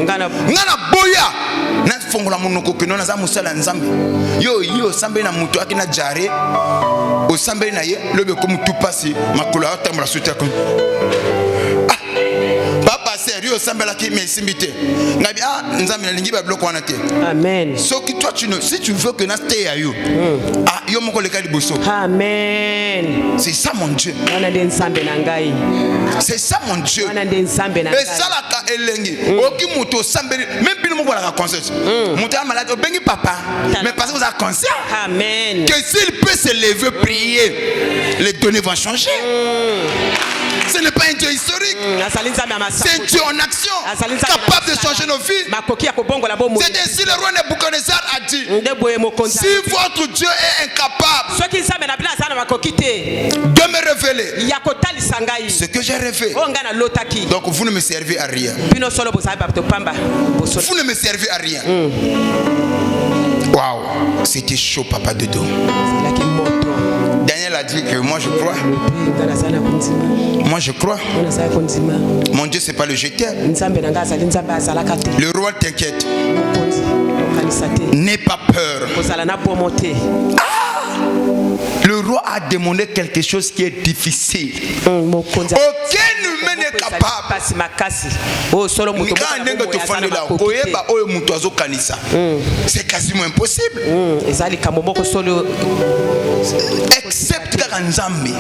Ngana boya. Na fongola monoko ke nona za musala nzambe. Yo sambe na mutu akina jare. O sambe na ye lobe ko mutu pasi makolo atamla suta ko. Papa sérieux sambe la ki me simbite. Ngabi nzambe na lingi ba bloc wana te. Amen. So que toi si tu veux que na stay à yo. Yo moko le kali boso. Amen. C'est ça mon Dieu. C'est ça mon Dieu. Et ça la ka elengi. Oki muto sambe même bino moko la concert. Muto malade bengi papa. Mais parce que vous avez concert. Amen. Que s'il peut se lever prier, les données vont changer. Ce n'est pas un Dieu historique. C'est un Dieu en action, capable de changer nos vies. C'est ainsi le roi Nebuchadnezzar a dit. Si votre Dieu est incapable de me révéler ce que j'ai rêvé, donc vous ne me servez à rien. Vous ne me servez à rien. Waouh, c'était chaud, papa Dodo. Daniel a dit que moi je crois. Moi je crois. Mon Dieu, c'est pas le jeter. Le roi t'inquiète. N'aie pas peur. Le roi a demandé quelque chose qui est difficile. Aucun humain n'est capable. C'est quasiment impossible. Excepte Karanzambi.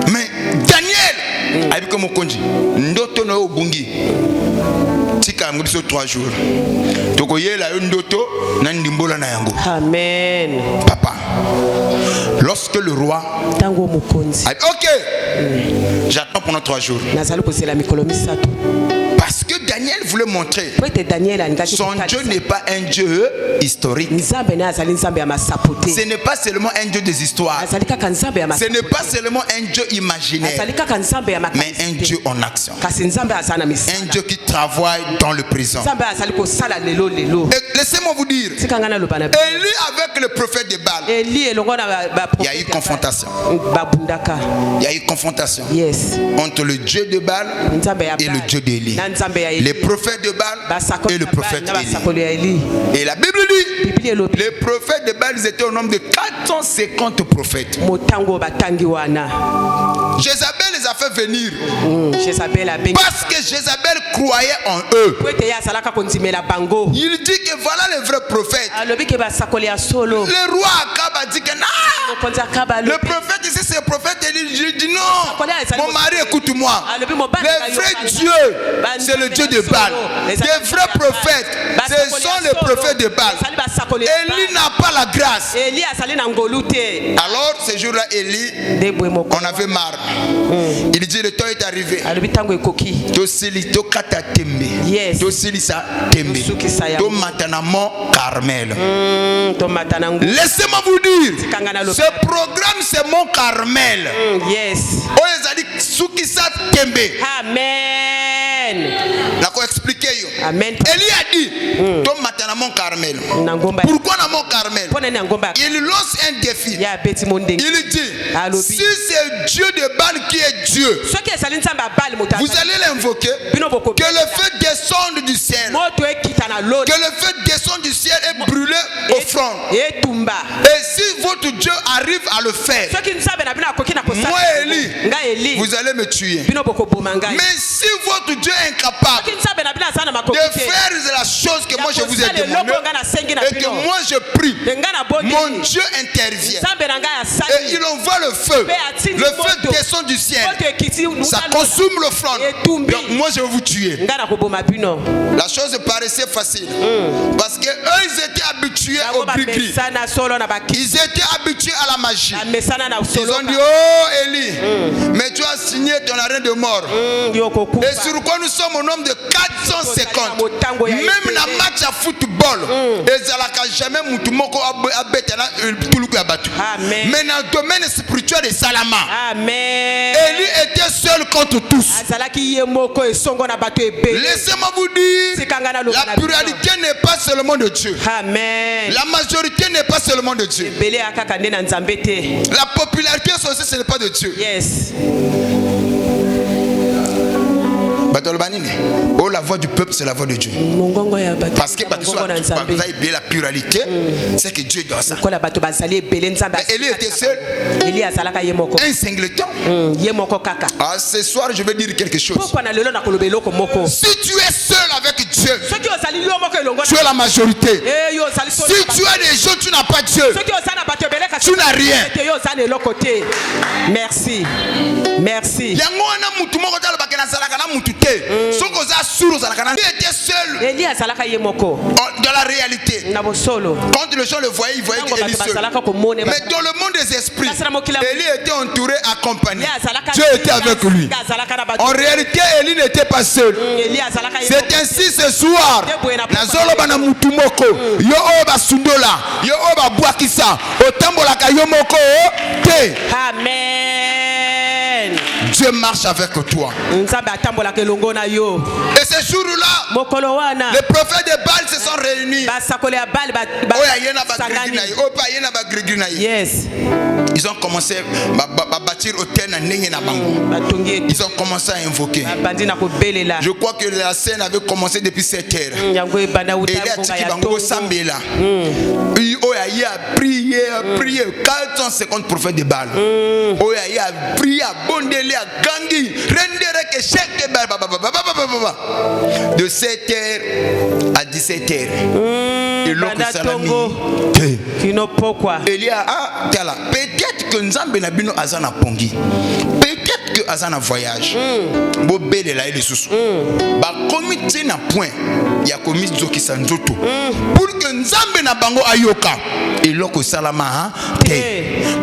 Mais Daniel, avec comme Konji, ndoto no obungi. Tika mbiso 3 jours. Toko yela ndoto na ndimbola na yango. Amen. Papa. Lorsque le roi OK. J'attends pendant 3 jours. Parce que Daniel Daniel voulait montrer son Dieu n'est pas un Dieu historique. Ce n'est pas seulement un Dieu des histoires. Ce n'est pas seulement un Dieu imaginaire, mais un Dieu en action. Un Dieu qui travaille dans le présent. Laissez-moi vous dire, Élie avec le prophète de Baal, il y a eu confrontation. Il y a eu confrontation entre le Dieu de Baal et le Dieu d'Élie. Les prophètes de Baal et le prophète Élie. Et la Bible dit, les prophètes de Baal étaient au nombre de 450 prophètes. Jézabel les a fait venir parce que Jézabel croyait en eux. Il dit que voilà les vrais prophètes. Le roi Akab a dit que non, le prophète ici c'est le prophète Élie. Il dit non, mon mari écoute-moi. Le vrai Dieu c'est le Dieu de Baal. Les vrais prophètes ce sont les prophètes de Baal. Élie n'a pas la grâce. Alors ce jour-là Élie, on avait marre. Il dit le temps est arrivé. Tosili to kata tembe. Tosili sa tembe. To matanamo Carmel. Laissez-moi vous dire, ce programme c'est mon Carmel. Oyezali suki sa tembe. Amen. Nako expliquer yo. Amen. Élie a dit to matanamo Carmel. Pourquoi na mon Carmel? Il lance un défi. Il dit si c'est Dieu de Baal qui est Dieu, vous allez l'invoquer, que le feu descende du ciel, que le feu descende du ciel et brûle offrande. Et si votre Dieu arrive à le faire, moi Élie, vous allez me tuer. Mais si votre Dieu est incapable de faire la chose que moi je vous ai demandé et que moi je prie, mon Dieu intervient et il envoie le feu. Le feu descend du ciel, ça consomme l'offrande. Donc moi je vais vous tuer. La chose paraissait facile parce que eux ils étaient habitués au gris-gris. Ils étaient habitués à la magie. Ils ont dit oh Élie, mais tu as signé ton arrêt de mort. Et sur quoi nous sommes au nombre de 450. Même la match à football, jamais Moutoumoko a battu tout le battu. Mais dans le domaine spirituel de Salama, Élie était seul contre tous. Laissez-moi vous dire, la pluralité n'est pas seulement de Dieu. La majorité n'est pas seulement de Dieu. La popularité sociale ce n'est pas de Dieu. Oh, la voix du peuple, c'est la voix de Dieu. Parce que la pluralité, c'est que Dieu doit ça. Mais Élie était seul. Un singleton. Ce soir, je vais dire quelque chose. Si tu es seul avec Dieu, tu es la majorité. Si tu as des gens, tu n'as pas Dieu. Tu n'as rien. Merci. Merci. Il était seul dans la réalité. Quand les gens le voyaient, ils voyaient qu'Élie seul. Mais dans le monde des esprits, Élie était entouré, accompagné. Dieu était avec lui. En réalité, Élie n'était pas seul. C'est ainsi ce soir. Amen. Dieu marche avec toi. Et ce jour-là, les prophètes de Baal se sont réunis. Yes. Ils ont commencé à bâtir hôtel. Ils ont commencé à invoquer. Je crois que la scène avait commencé depuis 7 heures. Et il a prié, 450 prophètes de Baal. Il a prié à Bondélé, à Gangi, de 7 heures à 17 heures. Et l'autre il y a peut-être que Nzambe na bino azana pongi. Peut-être que azana voyage. Bobele la ile susu. Ba comité na point ya commis zoki sanzoto. Pour que Nzambe na bango ayoka. Et loko salama te.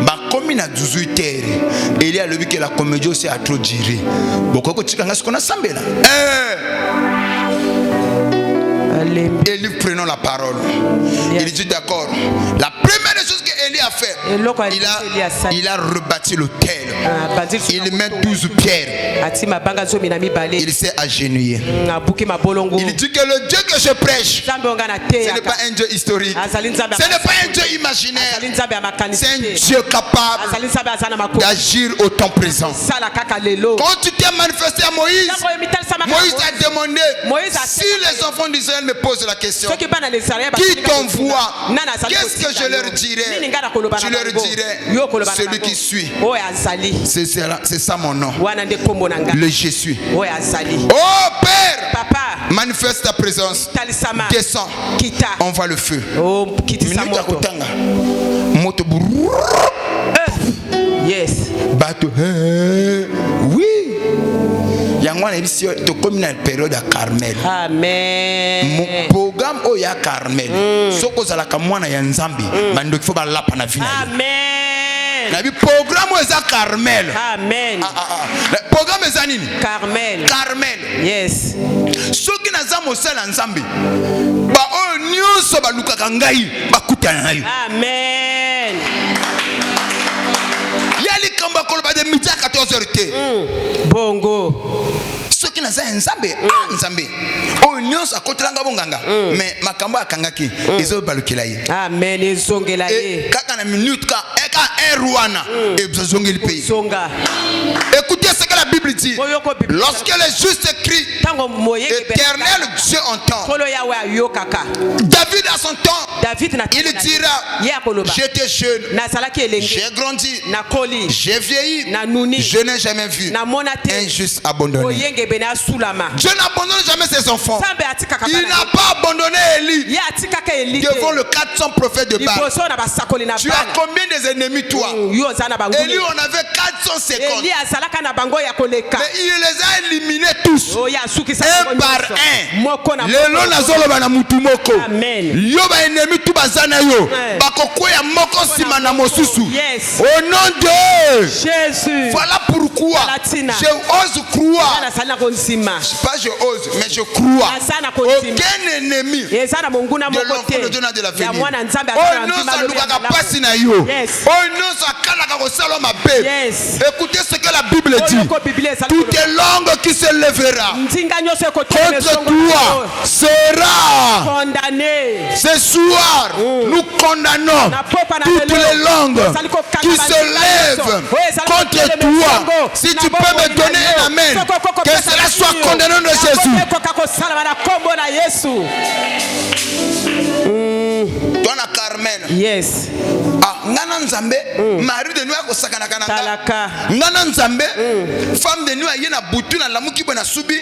Ba commis na 18 heures. Il y a le que la comédie aussi a trop duré. Bokoko tikanga ce qu'on a sambela. Élie prenant la parole. Il dit d'accord. La première chose que Élie a fait, il a rebâti l'autel. Il met 12 pierres. Il s'est agenouillé. Il dit que le Dieu que je prêche, ce n'est pas un Dieu historique. Ce n'est pas un Dieu imaginaire. C'est un Dieu capable d'agir au temps présent. Quand tu t'es manifesté à Moïse, Moïse a demandé, si les enfants d'Israël me posent la question, qui t'envoie? Qu'est-ce que je leur dirais? Tu leur dirais, celui qui suit. C'est ça mon nom. Le je suis. Oh Père, manifeste ta présence. Descends. On voit le feu. Yes. Bateau. Oui. Yangwana ici to comme une période à Carmel. Amen. Mon programme oya Carmel. Soko zala kamwana ya Nzambi. Mando faut ba lapa na vina. Amen. Na bi programme oya Carmel. Amen. Le programme est nini? Carmel. Carmel. Yes. Soki na zamo sala Nzambi. Ba o nyonso ba lukaka ngai ba kutana yo. Amen. Yali kamba koloba de midi à 14h. Bongo. Ceux qui n'ont pas Nzambe, Nzambe. Oh, nous sommes contre l'angabonganga. Mais ma kamba akangaki, ils ont balukelaye. Amen. Ils ont gelaye. Et quand on minute, quand un rouana, et vous avez le pays. Écoutez ce que la Bible dit. Lorsque les justes crient, Éternel Dieu entend. David à son temps, il dira, j'étais jeune, j'ai grandi, j'ai vieilli, je n'ai jamais vu un juste abandonné. Dieu n'abandonne jamais ses enfants. Il n'a pas abandonné Élie devant le 400 prophètes de Baal. Tu as combien des ennemis toi? Élie, on avait 450. Mais il les a éliminés tous. Un par un. Lelo nazoloba na mutu moko. Yo ba ennemi tout bazana yo. Bakoko ya moko sima na mosusu. Au nom de Jésus. Voilà pourquoi je ose croire. Pas je ose, mais je crois. Aucun ennemi de l'enfant de Dieu n'a de la venir. Oh non, ça nous a passé na yo. Oh non, ça kalaka ko saloma be. Écoutez ce que la Bible dit. Toute langue qui se lèvera contre toi sera condamné. Ce soir, nous condamnons toutes les langues qui se lèvent contre toi. Si tu peux me donner un amen, que cela soit condamné de Jésus. Dans la Carmel. Yes. Ngana Nzambe, mari de nous a kosakana kananga. Ngana Nzambe, femme de nous a yena butu na lamuki bona subi.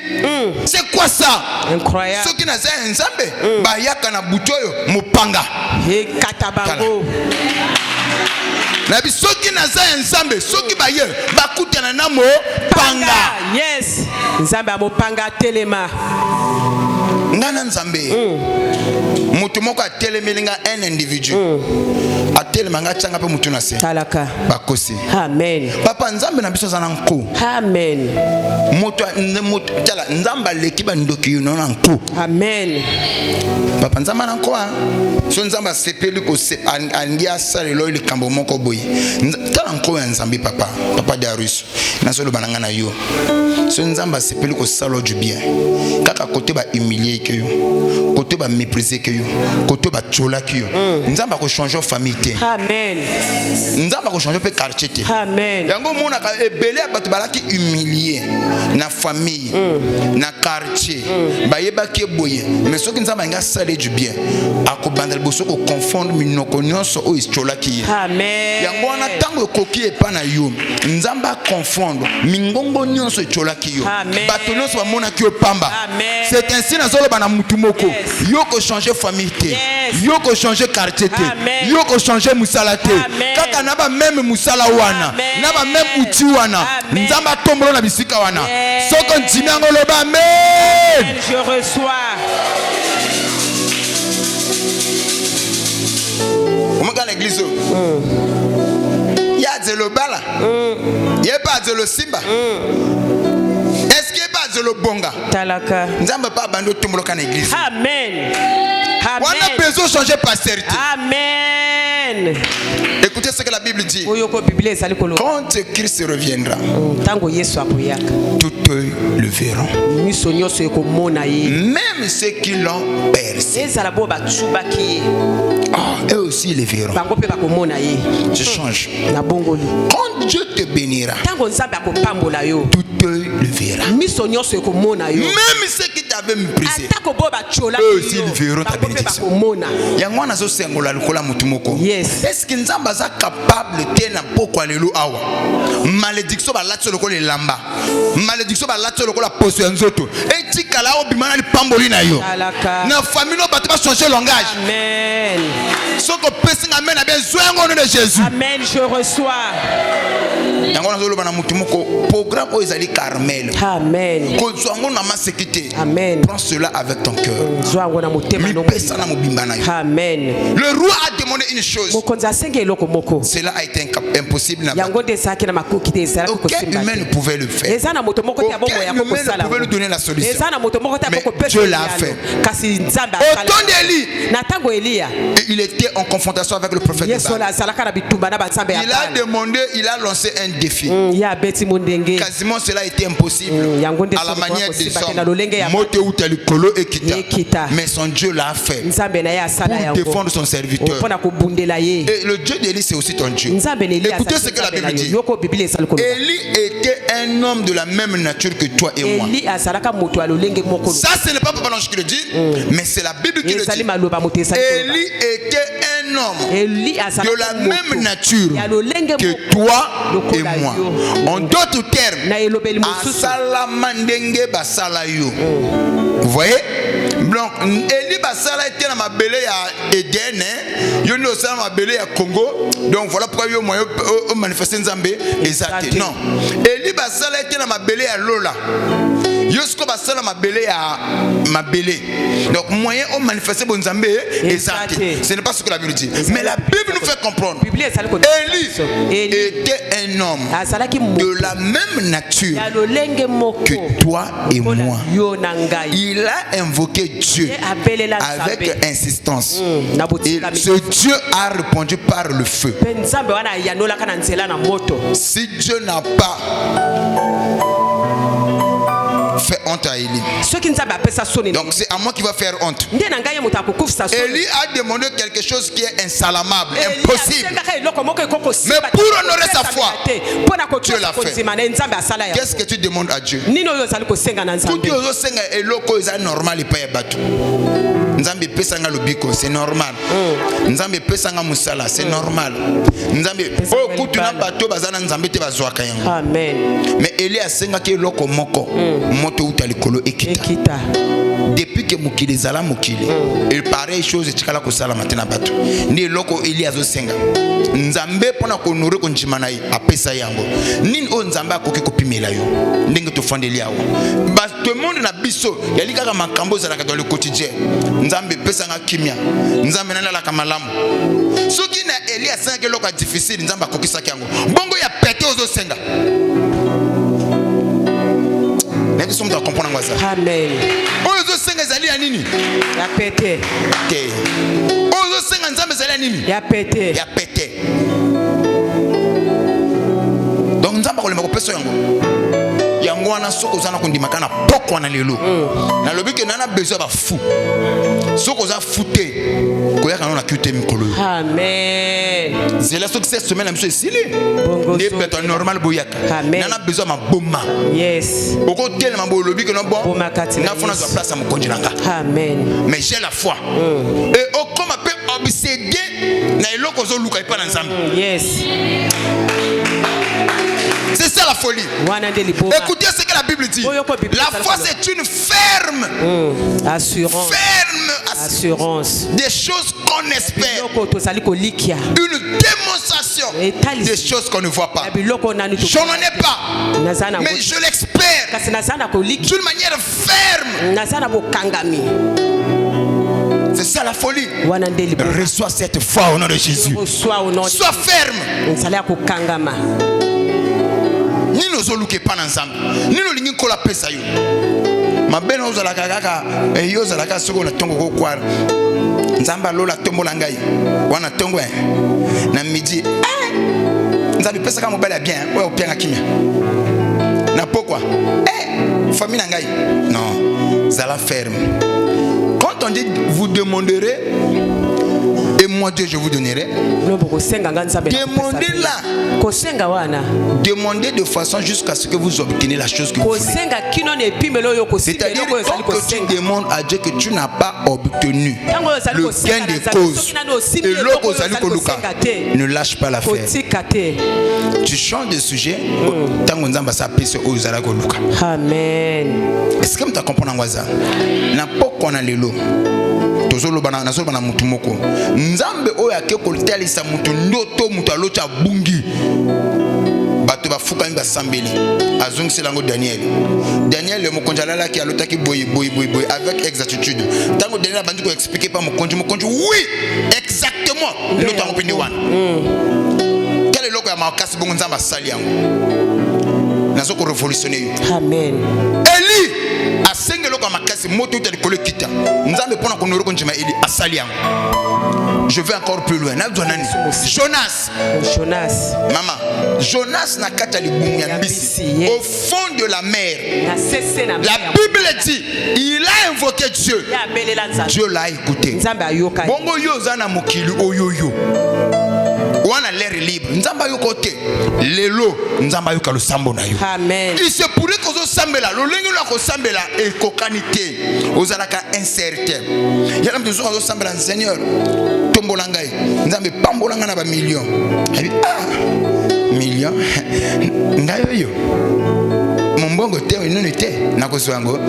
C'est quoi ça? Incroyable. Ceux qui n'a pas Nzambe, ba yaka na butu yo mupanga. He katabango. Na bi soki na za Nzambe, soki ba ye ba kutana na mo panga. Yes. Nzambe amopanga telema. Ngana Nzambe. Mutu moko atelemelinga un individu. Atelemanga changa pe mutu na se. Talaka. Bakosi. Amen. Papa Nzambe na biso za nko. Amen. Mutu tala Nzamba leki ba ndoki no na nko. Amen. Papa Nzamba na nko a. So Nzamba sepeli ko se angia sale lo likambo moko boy. Tala nko ya Nzambe papa. Papa Darius. Na solo bananga na yo. So Nzamba sepeli ko salo du bien. Kaka côté ba humilier que yo. Côté ba mépriser que yo. Côté ba chola que yo. Nzamba ko changer famille. Amen. Nzamba ko changer pe quartier te. Amen. Yango mona ka ebele abatu balaki humilier na famille, na quartier. Ba yeba ki boye. Mais soki Nzamba nga sale du bien. Akobandal boso ko confondre minoko nyonso o istola ki. Amen. Yango na tango koki epa na yo. Nzamba confondre mingongo nyonso istola ki yo. Bato nyonso ba mona ki opamba. C'est ainsi na zolo bana mutu moko. Yo ko changer famille te. Yo ko changer quartier te. Yo ko changer musala te. Kaka na ba même musala wana. Na ba même uti wana. Nzamba tombolo na bisika wana. Soko ntimango loba amen. Je reçois. Comment dans l'église? Il y a de le bala. Il y a pas de le simba. Est-ce qu'il y a pas de masolo bonga. Talaka. Nzamba pas bando tumoloka na église. Amen. On a besoin de changer pastorité. Amen. Écoutez ce que la Bible dit. Quand Christ reviendra, toutes le verront. Même ceux qui l'ont percé. Eux aussi les verront. Je change. Quand Dieu te bénira, toutes le verront. Même ceux qui t'avaient méprisé, eux aussi ils verront ta bénédiction. Yes. Est-ce que Nzamba est capable de na poko lelo awa? Malédiction ba latso lokolo lamba. Malédiction ba latso lokolo poso nzoto. Et tika la obimana li pamboli na yo. Na famille no bato ba changer langage. Amen. Soko pesinga amen a besoin au nom de Jésus. Amen, je reçois. Yango na zolo bana mutumoko programme o ezali Carmel. Amen. Ko zwango na masekité. Amen. Prends cela avec ton cœur. Zwango na motema no. Amen. Le roi a demandé une chose. Cela a été impossible. Aucun humain ne pouvait le faire. Aucun humain ne pouvait lui donner la solution. Mais Dieu l'a fait. Au temps d'Élie, il était en confrontation avec le prophète de Baal. Il a demandé, il a lancé un défi. Quasiment cela a été impossible. À la manière des hommes. Mais son Dieu l'a fait. Pour défendre son serviteur. Et le Dieu d'Élie, c'est aussi ton Dieu. Écoutez ce que la Bible dit. Élie était un homme de la même nature que toi et moi. Ça, ce n'est pas Papa Lange qui le dit, mais c'est la Bible qui le dit. Élie était un homme de la même nature que toi et moi. En d'autres termes, Asala mandenge basala yo. Vous voyez? Donc, Élie basala était dans ma belé à Eden, yo no sa ma belé à Congo. Donc voilà pourquoi yo moyen manifester Nzambé exact. Non. Élie basala était dans ma belé à Lola. Yosko basala ma belé à ma belé. Donc moyen au manifester bon Nzambé exact. Ce n'est pas ce que la Bible dit. Mais la Bible nous fait comprendre. Élie était un homme de la même nature que toi et moi. Il a invoqué Dieu avec insistance. Et ce Dieu a répondu par le feu. Si Dieu n'a pas fait honte à Élie, donc c'est à moi qui va faire honte. Élie a demandé quelque chose qui est insalamable, impossible. Mais pour honorer sa foi, Dieu l'a fait. Qu'est-ce que tu demandes à Dieu? Nzambe pesanga lobiko, c'est normal. Nzambe pesanga musala, c'est normal. Nzambe oh kutuna bato bazana nzambe te bazwaka yango. Amen. Mais Élie asenga ke loko moko moto utalikolo ekita. Depuis que mukili zala mukili, et pareille chose tikala ko sala matena bato. Ni loko Élie azosenga. Nzambe pona ko honorer ko njimana yi apesa yango. Nini o nzambe akoki kopimela yo. Ndenge to fandeli yawo. Ba tout le monde na biso yalika ka makambo zalaka dans le quotidien. Nzambe pesanga kimia. Nzambe nana la kamalamu. Soki na Élie asenga loko difficile nzambe akokisa yango. Bongo ya pété ozo senga. N'est-ce que tu comprends ça? Amen. Ozo senga zali ya nini? Ya pété. Ozo senga nzambe zali ya nini? Ya pété. Ya pété. Donc nzambe ko le makopeso yango. Yango wana soko zana kondimaka na poko na lelo. Na lobi ke nana besoin ba fou. Soko za fouté. Koyaka na kute mikolo. Amen. C'est la cette semaine la monsieur Sili. Des bêtes normal boyaka. Nana besoin ma bomba. Yes. Oko tel ma bo lobi ke no bon. Na fona za place am konjinanga. Amen. Mais j'ai la foi. Et au comme peut obsédé na eloko zo luka ipa na nzambe. Yes. C'est ça la folie. Écoutez ce que la Bible dit. La foi c'est une ferme assurance. Ferme assurance des choses qu'on espère. Une démonstration des choses qu'on ne voit pas. Je n'en ai pas, mais je l'espère d'une manière ferme. C'est ça la folie. Reçois cette foi au nom de Jésus. Sois ferme. ni nozoluke pa na nzambe ni nolingi kola pesa yo mabeno ozala kaka yo ozala kaka soko na tongo kokwara nzamba lola tombola ngai wana tongo na midi nzambe pesa kama mobile bien ouais opianga kimia na pourquoi famille na ngai non zala ferme. Quand on dit vous demanderez et moi Dieu je vous donnerai, demandez-la. Demandez de façon jusqu'à ce que vous obteniez la chose que vous voulez. C'est-à-dire que tu demandes à Dieu que tu n'as pas obtenu le gain de cause et l'autre ne lâche pas l'affaire. Tu changes de sujet. Amen. Est-ce que tu as compris? N'a pas qu'on a les lots. Tozoloba na mutu moko nzambe oyo akekoltalisa mutu ndoto mutu alocha bungi bato bafuka mba sambeli azongisi lango Daniel le mokonzi alalaki alotaki boy avec exactitude tango Daniel bandi ko expliquer pas mokonzi oui exactement le tango pindi wana quel est loko ya makasi bongo nzamba sali yango nazo ko révolutionner. Amen. Eli asengelo kwa makasi moto uta likolo kita nzambe pona ko noro ko njima Eli asali yango. Je vais encore plus loin. Jonas. Maman, Jonas n'a qu'à au fond de la mer. La Bible dit, il a invoqué Dieu. Dieu l'a écouté. Bongo yo zana mokili oyoyo. Wana l'air libre. Nzamba yo côté. Lelo nzamba yo ka lo sambo na yo. Amen. Il se pourrait que zo sambela, lo lengi lo ko sambela e kokanité. Ozalaka incertain. Yala mtu zo sambela Seigneur. Tombolangai. Nzambe pambolanga na ba million. Million. Ngayo yo. Mbongo te inoni te nakozwango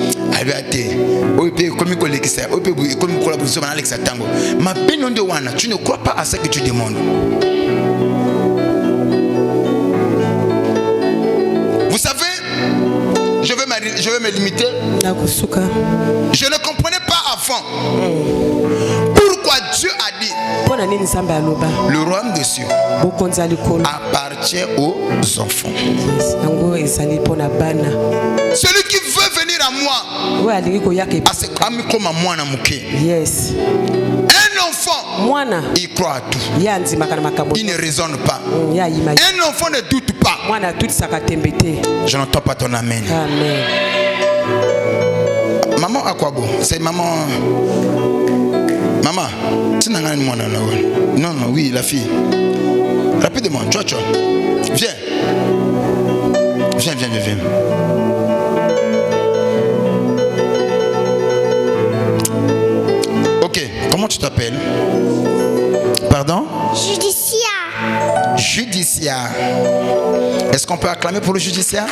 abi ate ope komi kolekisa ope komi collaboration na Alexa Tango ma bino nde wana tu ne crois pas à ce que tu demandes. Vous savez, je vais me limiter. Je ne comprenais pas avant pourquoi Dieu a dit le royaume des cieux appartient aux enfants. Celui qui veut venir à moi, yes. Un enfant, il croit à tout. Il ne raisonne pas. Un enfant ne doute pas. Je n'entends pas ton amen. Amen. Maman à quoi bon? C'est maman. Maman, tu n'as rien de moi. Non, oui, la fille. Rapidement, tu. Viens. Ok, comment tu t'appelles? Pardon? Judicia. Est-ce qu'on peut acclamer pour le Judicia?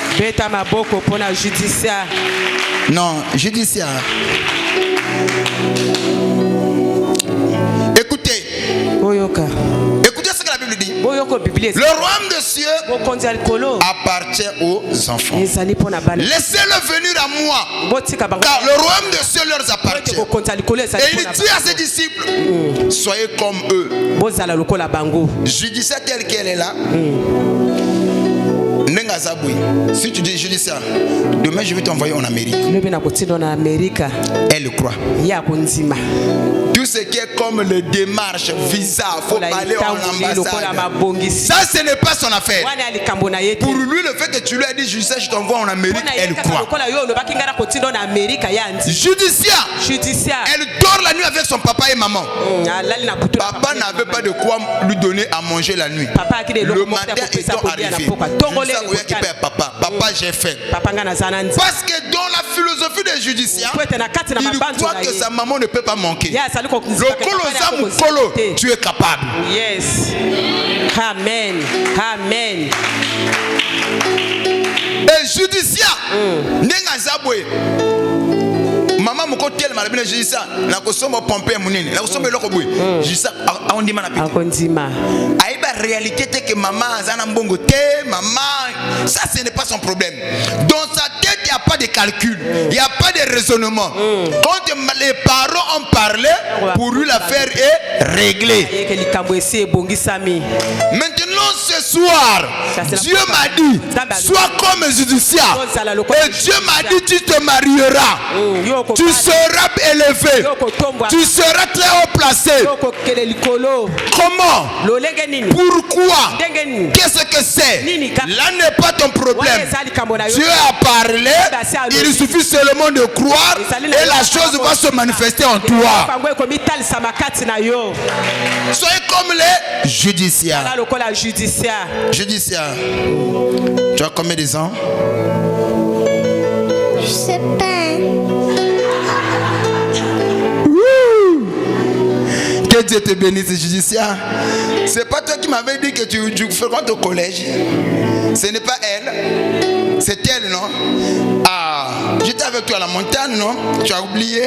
Non, Judicia. Écoutez ce que la Bible dit. Le royaume des cieux appartient aux enfants. Laissez-le venir à moi, car le royaume des cieux leur appartient. Et il dit à ses disciples, soyez comme eux. Judicia telle qu'elle est là. Si tu dis je dis ça, demain je vais t'envoyer en Amérique. Elle croit. Tout ce qui est comme les démarches, visa, faut aller en ambassade. Ça ce n'est pas son affaire. Pour lui le fait que tu lui as dit je sais je t'envoie en Amérique, elle croit. Judicia, elle dort la nuit avec son papa et maman. Papa n'avait pas de quoi lui donner à manger la nuit. Le matin étant arrivé, papa, j'ai faim. Parce que dans la philosophie des judiciaires, il croit que sa maman ne peut pas manquer. Le kolo, tu es capable. Yes. Amen. Et judiciaire, nenga zabwe. Maman moko tel malabina judiciaire, na kosomba pomper munene, na kosomba loko boy. Judiciaire ondima na piti. Aïba réalité c'est que maman azana mbongo te, maman, ça ce n'est pas son problème. Dans sa tête il n'y a pas de calcul, il n'y a pas de raisonnement. Quand les parents ont parlé, pour lui l'affaire est réglée. Maintenant Donc ce soir, Dieu m'a dit, sois comme Judithia. Et Dieu m'a dit, tu te marieras. Tu seras élevé. Tu seras très haut placé. Comment? Pourquoi? Qu'est-ce que c'est? Là n'est pas ton problème. Dieu a parlé. Il suffit seulement de croire et la chose va se manifester en toi. Soyez comme les judiciaires. Judiciaire. Tu as combien de ans? Je sais pas. Que Dieu te bénisse, judiciaire. C'est pas toi qui m'avais dit que tu fréquentes au collège. Ce n'est pas elle. C'est elle, non? Ah, j'étais avec toi à la montagne, non? Tu as oublié?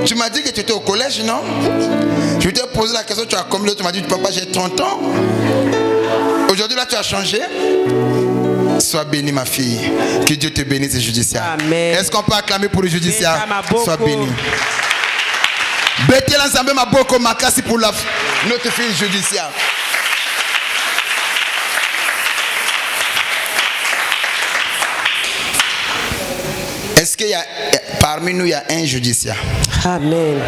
Tu m'as dit que tu étais au collège, non? Je t'ai posé la question, tu as combien? Tu m'as dit, papa, j'ai 30 ans. Aujourd'hui, là, tu as changé. Sois bénie, ma fille. Que Dieu te bénisse, judiciaire. Amen. Est-ce qu'on peut acclamer pour le judiciaire? Sois bénie. Bêtez l'ensemble, ma boko, ma casse pour notre fille judiciaire. Est-ce qu'il y a parmi nous il y a un judiciaire? Amen.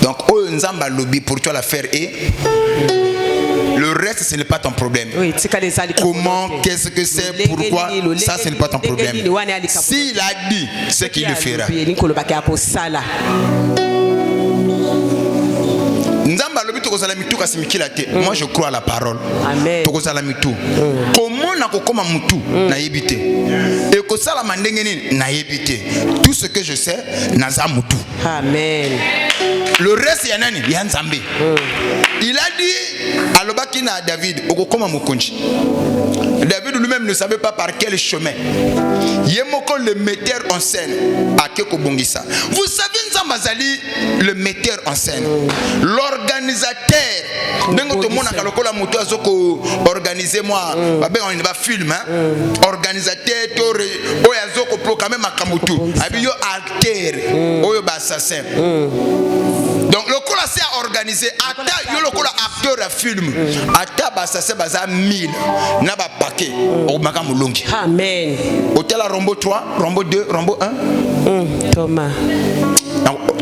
Donc, Nzamba lobby pour toi la faire et le reste ce n'est pas ton problème. Oui, comment, qu'est-ce que c'est, pourquoi, ça ce n'est pas ton problème. S'il a dit, c'est qu'il le fera. Moi je crois à la parole. Amen. Comment nakokoma mutu na yebite et que ça la mandengeni na yebite. Tout ce que je sais naza mutu. Amen. Le reste yanani yanzambe. Il a dit à l'obakina à David okokoma mukonji. David lui-même ne savait pas par quel chemin. Yemoko le metteur en scène à Keko Bongisa. Vous savez Nzambazali le metteur en scène, l'organisateur. Dengo to mona kalokola muto azoko organiser moi babe on va film organisateur to oyazoko proclamer makamutu abi yo acteur oyo ba assassin. Donc le cola c'est à organiser ata yo le cola acteur à film ata ba assassin baza 1000 na ba paquet o makamulongi. Amen. Hôtel à Rombo 3, Rombo 2, Rombo 1. Thomas.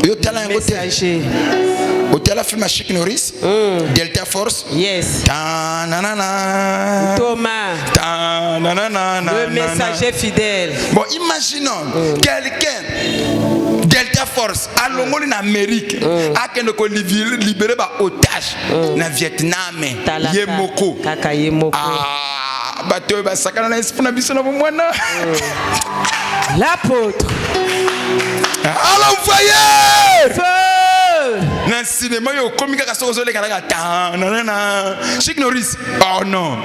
Yo tala un hôtel. Hôtel à film à Chic Norris. Delta Force. Yes. Ta nanana. Thomas. Ta nanana. Le messager fidèle. Bon, imaginons quelqu'un Delta Force à l'ongoli en Amérique a qu'un libéré par otage na Vietnam. Yemoko. Kaka Yemoko. Ah, bateau ba sakana na esprit na biso na mwana. L'apôtre. Allons voyez. Feu. Dans cinéma yo komika ka sozo le kana ta nanana. Chic Norris. Oh non.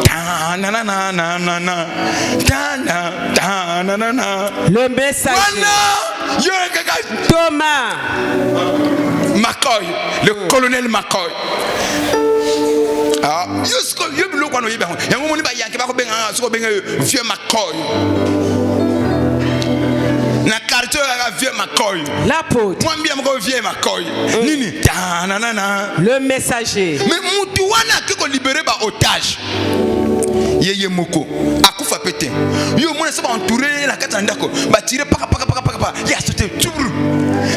Ta nanana nanana. Ta nanana. Le messager. Yo kaka Thomas. McCoy, le colonel McCoy. Ah, yo bilo kwa no yeba. Yango moni ba yanke ba ko benga so ko benga vieux McCoy. Na quartier la vieux McCoy. L'apôtre. Moi bien ko vieux McCoy. Nini? Ta nanana. Le messager. Mais mutu wana ke ko libérer ba otage. Yeye moko akufa pété. Yo mona se ba entourer la kata ndako. Ba tirer paka. Ya sauté. Tchoubru.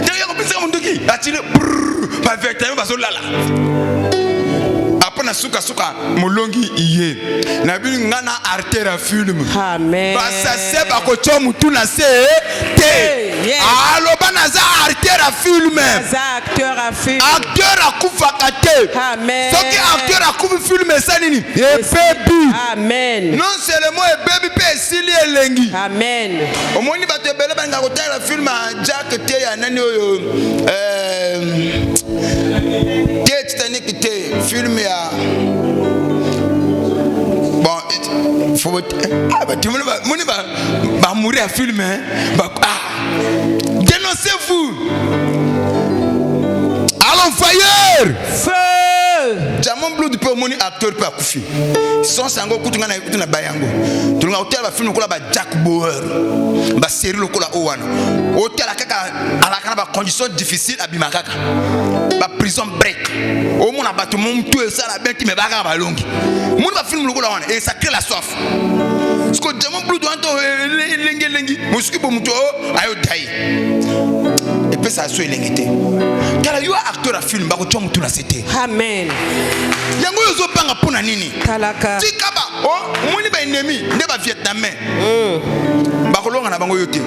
Derrière ko bisa mondoki. Ba tirer. Ba vecteur ba so lala. Après na suka molongi iye. Na bi ngana artère film. Amen. Ba ça c'est ba ko chomu tuna se te. Allo bana za artère film. Za acteur à film. Acteur akufa kate. Amen. Ce qui acteur akufa film ça nini? Et baby. Amen. Non seulement et baby pe sili elengi. Amen. Au moins ni ba te bele banga ko ta film Jack te ya nani oyo Titanic te film ya bon faut ah bah tu moni ba mourir à film hein bah dénoncez-vous allons fire feu Diamond Blood peut moni acteur peut akufi. Son sango kutunga na bayango. Tulunga hotel ba film ko la ba Jack Bauer. Ba série lokola owana. Hotel akaka alakana ba conditions difficiles abimakaka. Ba prison break. O mona batu mum tout ça la ben qui me baga ba longi. Moun ba film lokola wana et ça crée la soif. Parce que Diamond Blood wanto lengi. Musuki bo muto ayo dai. Et puis ça soit l'engité. Car yo acteur à film ba ko tchomu tuna c'était. Amen. Yango yo zo panga pona nini? Talaka. Tikaba oh moni ba ennemi nde ba vietnamien. Ba ko longa na bango yote.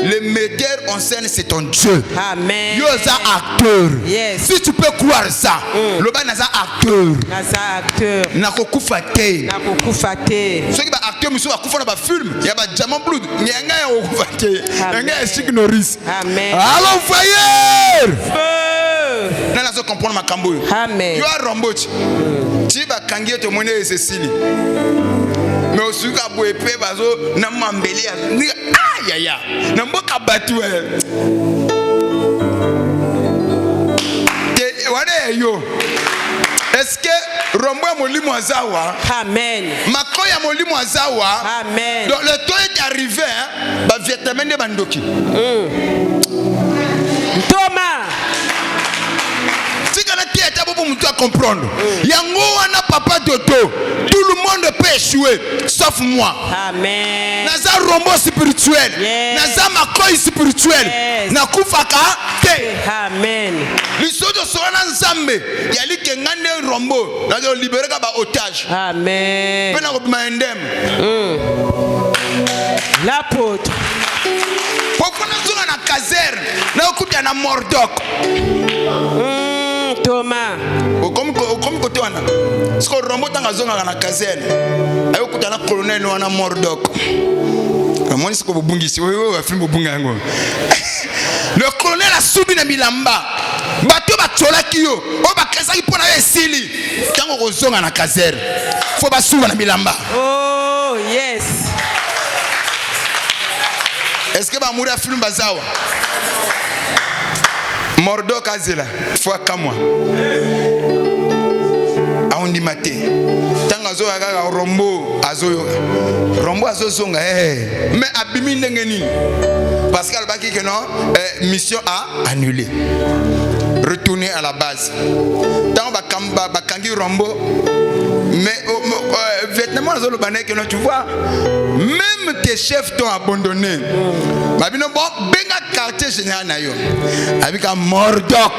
Le metteur en scène c'est ton Dieu. Amen. Yo za acteur. Yes. Si tu peux croire ça. Le ba na za acteur. Na za acteur. Na ko kufa te. Na ko kufa te. Ceux qui ba acteur muso ba kufa na ba film, ya ba Diamond Blood, nyanga ya kufa te. Nyanga ya Chic Norris. Amen. Allons fire. Feu. Nana zo comprendre makambo. Amen. Yo a rombochi. Ti ba kangie to mone e Cécile. Mais au suka boepe bazo na mambeli ya. Aïe aïe aïe. Na mboka batu Te wane yo. Est-ce que Rombo ya molimo azawa? Amen. Macron ya molimo azawa? Amen. Donc le temps est arrivé ba Vietnamien de bandoki. Thomas. Si quand tu es pour me comprendre, yango wana papa dodo, tout le monde peut échouer sauf moi. Amen. Naza rombo spirituel, naza makoy spirituel, na kufaka te. Amen. Lisoto sona nzambe, yali kengane rombo, na zo libérer ka ba otage. Amen. Pena ko maendem. L'apôtre. Pourquoi nous sommes dans la caserne, na okuta na Mordok. Thomas. Comme côté wana. Parce que Rombo tanga zonga na caserne. Ayo kuta na colonel wana Mordok. Amoni siko bobungisi, wewe film bobunga ngo. Le colonel a subi na bilamba. Bato ba tsola kiyo, o ba kesa ki pona esili. Tango ko zonga na caserne. Faut ba suba na bilamba. Oh, yes. Est-ce que ba mourir film bazawa? Mordok azela, fois comme moi. Aondi maté. Tanga zo aga Rombo azo. Rombo azo zonga mais abimi ndengeni. Pascal baki que non, mission a annulé. Retourner à la base. Tant ba kangi Rombo mais Vietnam azo le bané que non tu vois même tes chefs t'ont abandonné. Babino bon benga quartier général na yo. Avec un Mordok.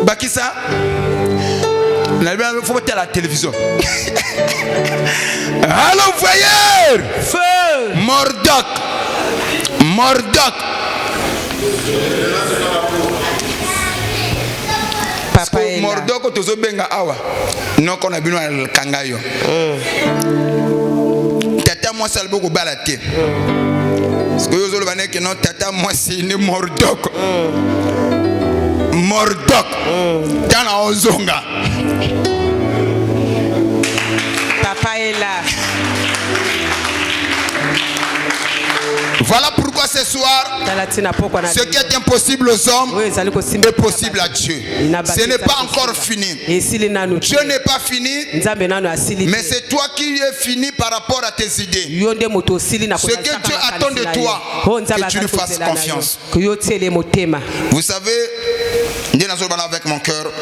Bakisa. Il faut mettre à la télévision. Allons voyeur. Feu. Mordok. Papa est là. Mordok tozo benga awa. Non qu'on a bino al kangayo. Tata moi salbo ko balate. Parce que yo zo le bané que non tata moi c'est ne Mordok. Tana ozonga. Papa est là. Voilà pourquoi ce soir, ce qui est impossible aux hommes est possible à Dieu. Ce n'est pas encore fini. Dieu n'est pas fini, mais c'est toi qui es fini par rapport à tes idées. Ce que Dieu attend de toi, que tu lui fasses confiance. Vous savez, avec mon cœur,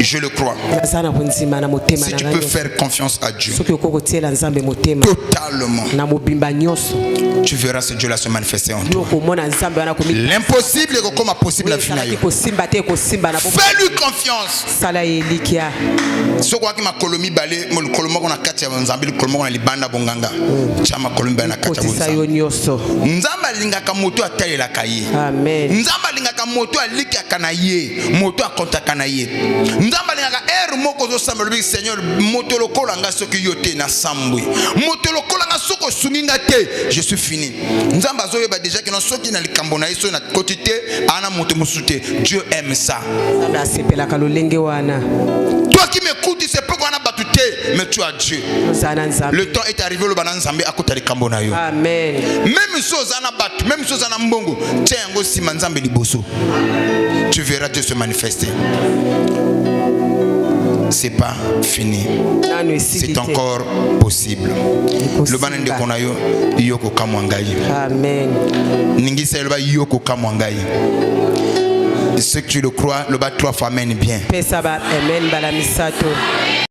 je le crois. Si tu peux faire confiance à Dieu totalement, tu verras ce Dieu-là se manifester en toi. L'impossible est comme possible à finir. Fais-lui confiance. Ce qui m'a colomi balé, mon colomo qu'on a katia nzambi, colomo qu'on a libanda bonganga, chama colomi bana katia bonganga. Nzamba linga kamoto a taille la cahier. Amen. Nzamba linga kamoto a liki a kanaye, moto a konta kanaye. Nzamba linga moko zo samba le Seigneur moto lokola nga soki yote na sambwe. Moto lokola nga soko sunginga te, je suis fini. Nzamba zo yeba déjà que non soki na likambo na yeso na kotite ana moto musute. Dieu aime ça. Toi qui m'écoutes, c'est pourquoi on a battu mais tu as Dieu. Le temps est arrivé le banan Nzambe akotali kambo na yo. Amen. Même chose ana bat, même chose ana mbongo, tiens yango sima Nzambe liboso. Tu verras Dieu se manifester. C'est pas fini. C'est encore possible. Le banan de konayo yoko kamwangai. Amen. Ningi selba yoko kamwangai. Ce que tu le crois, le bat 3 fois amen bien. Amen.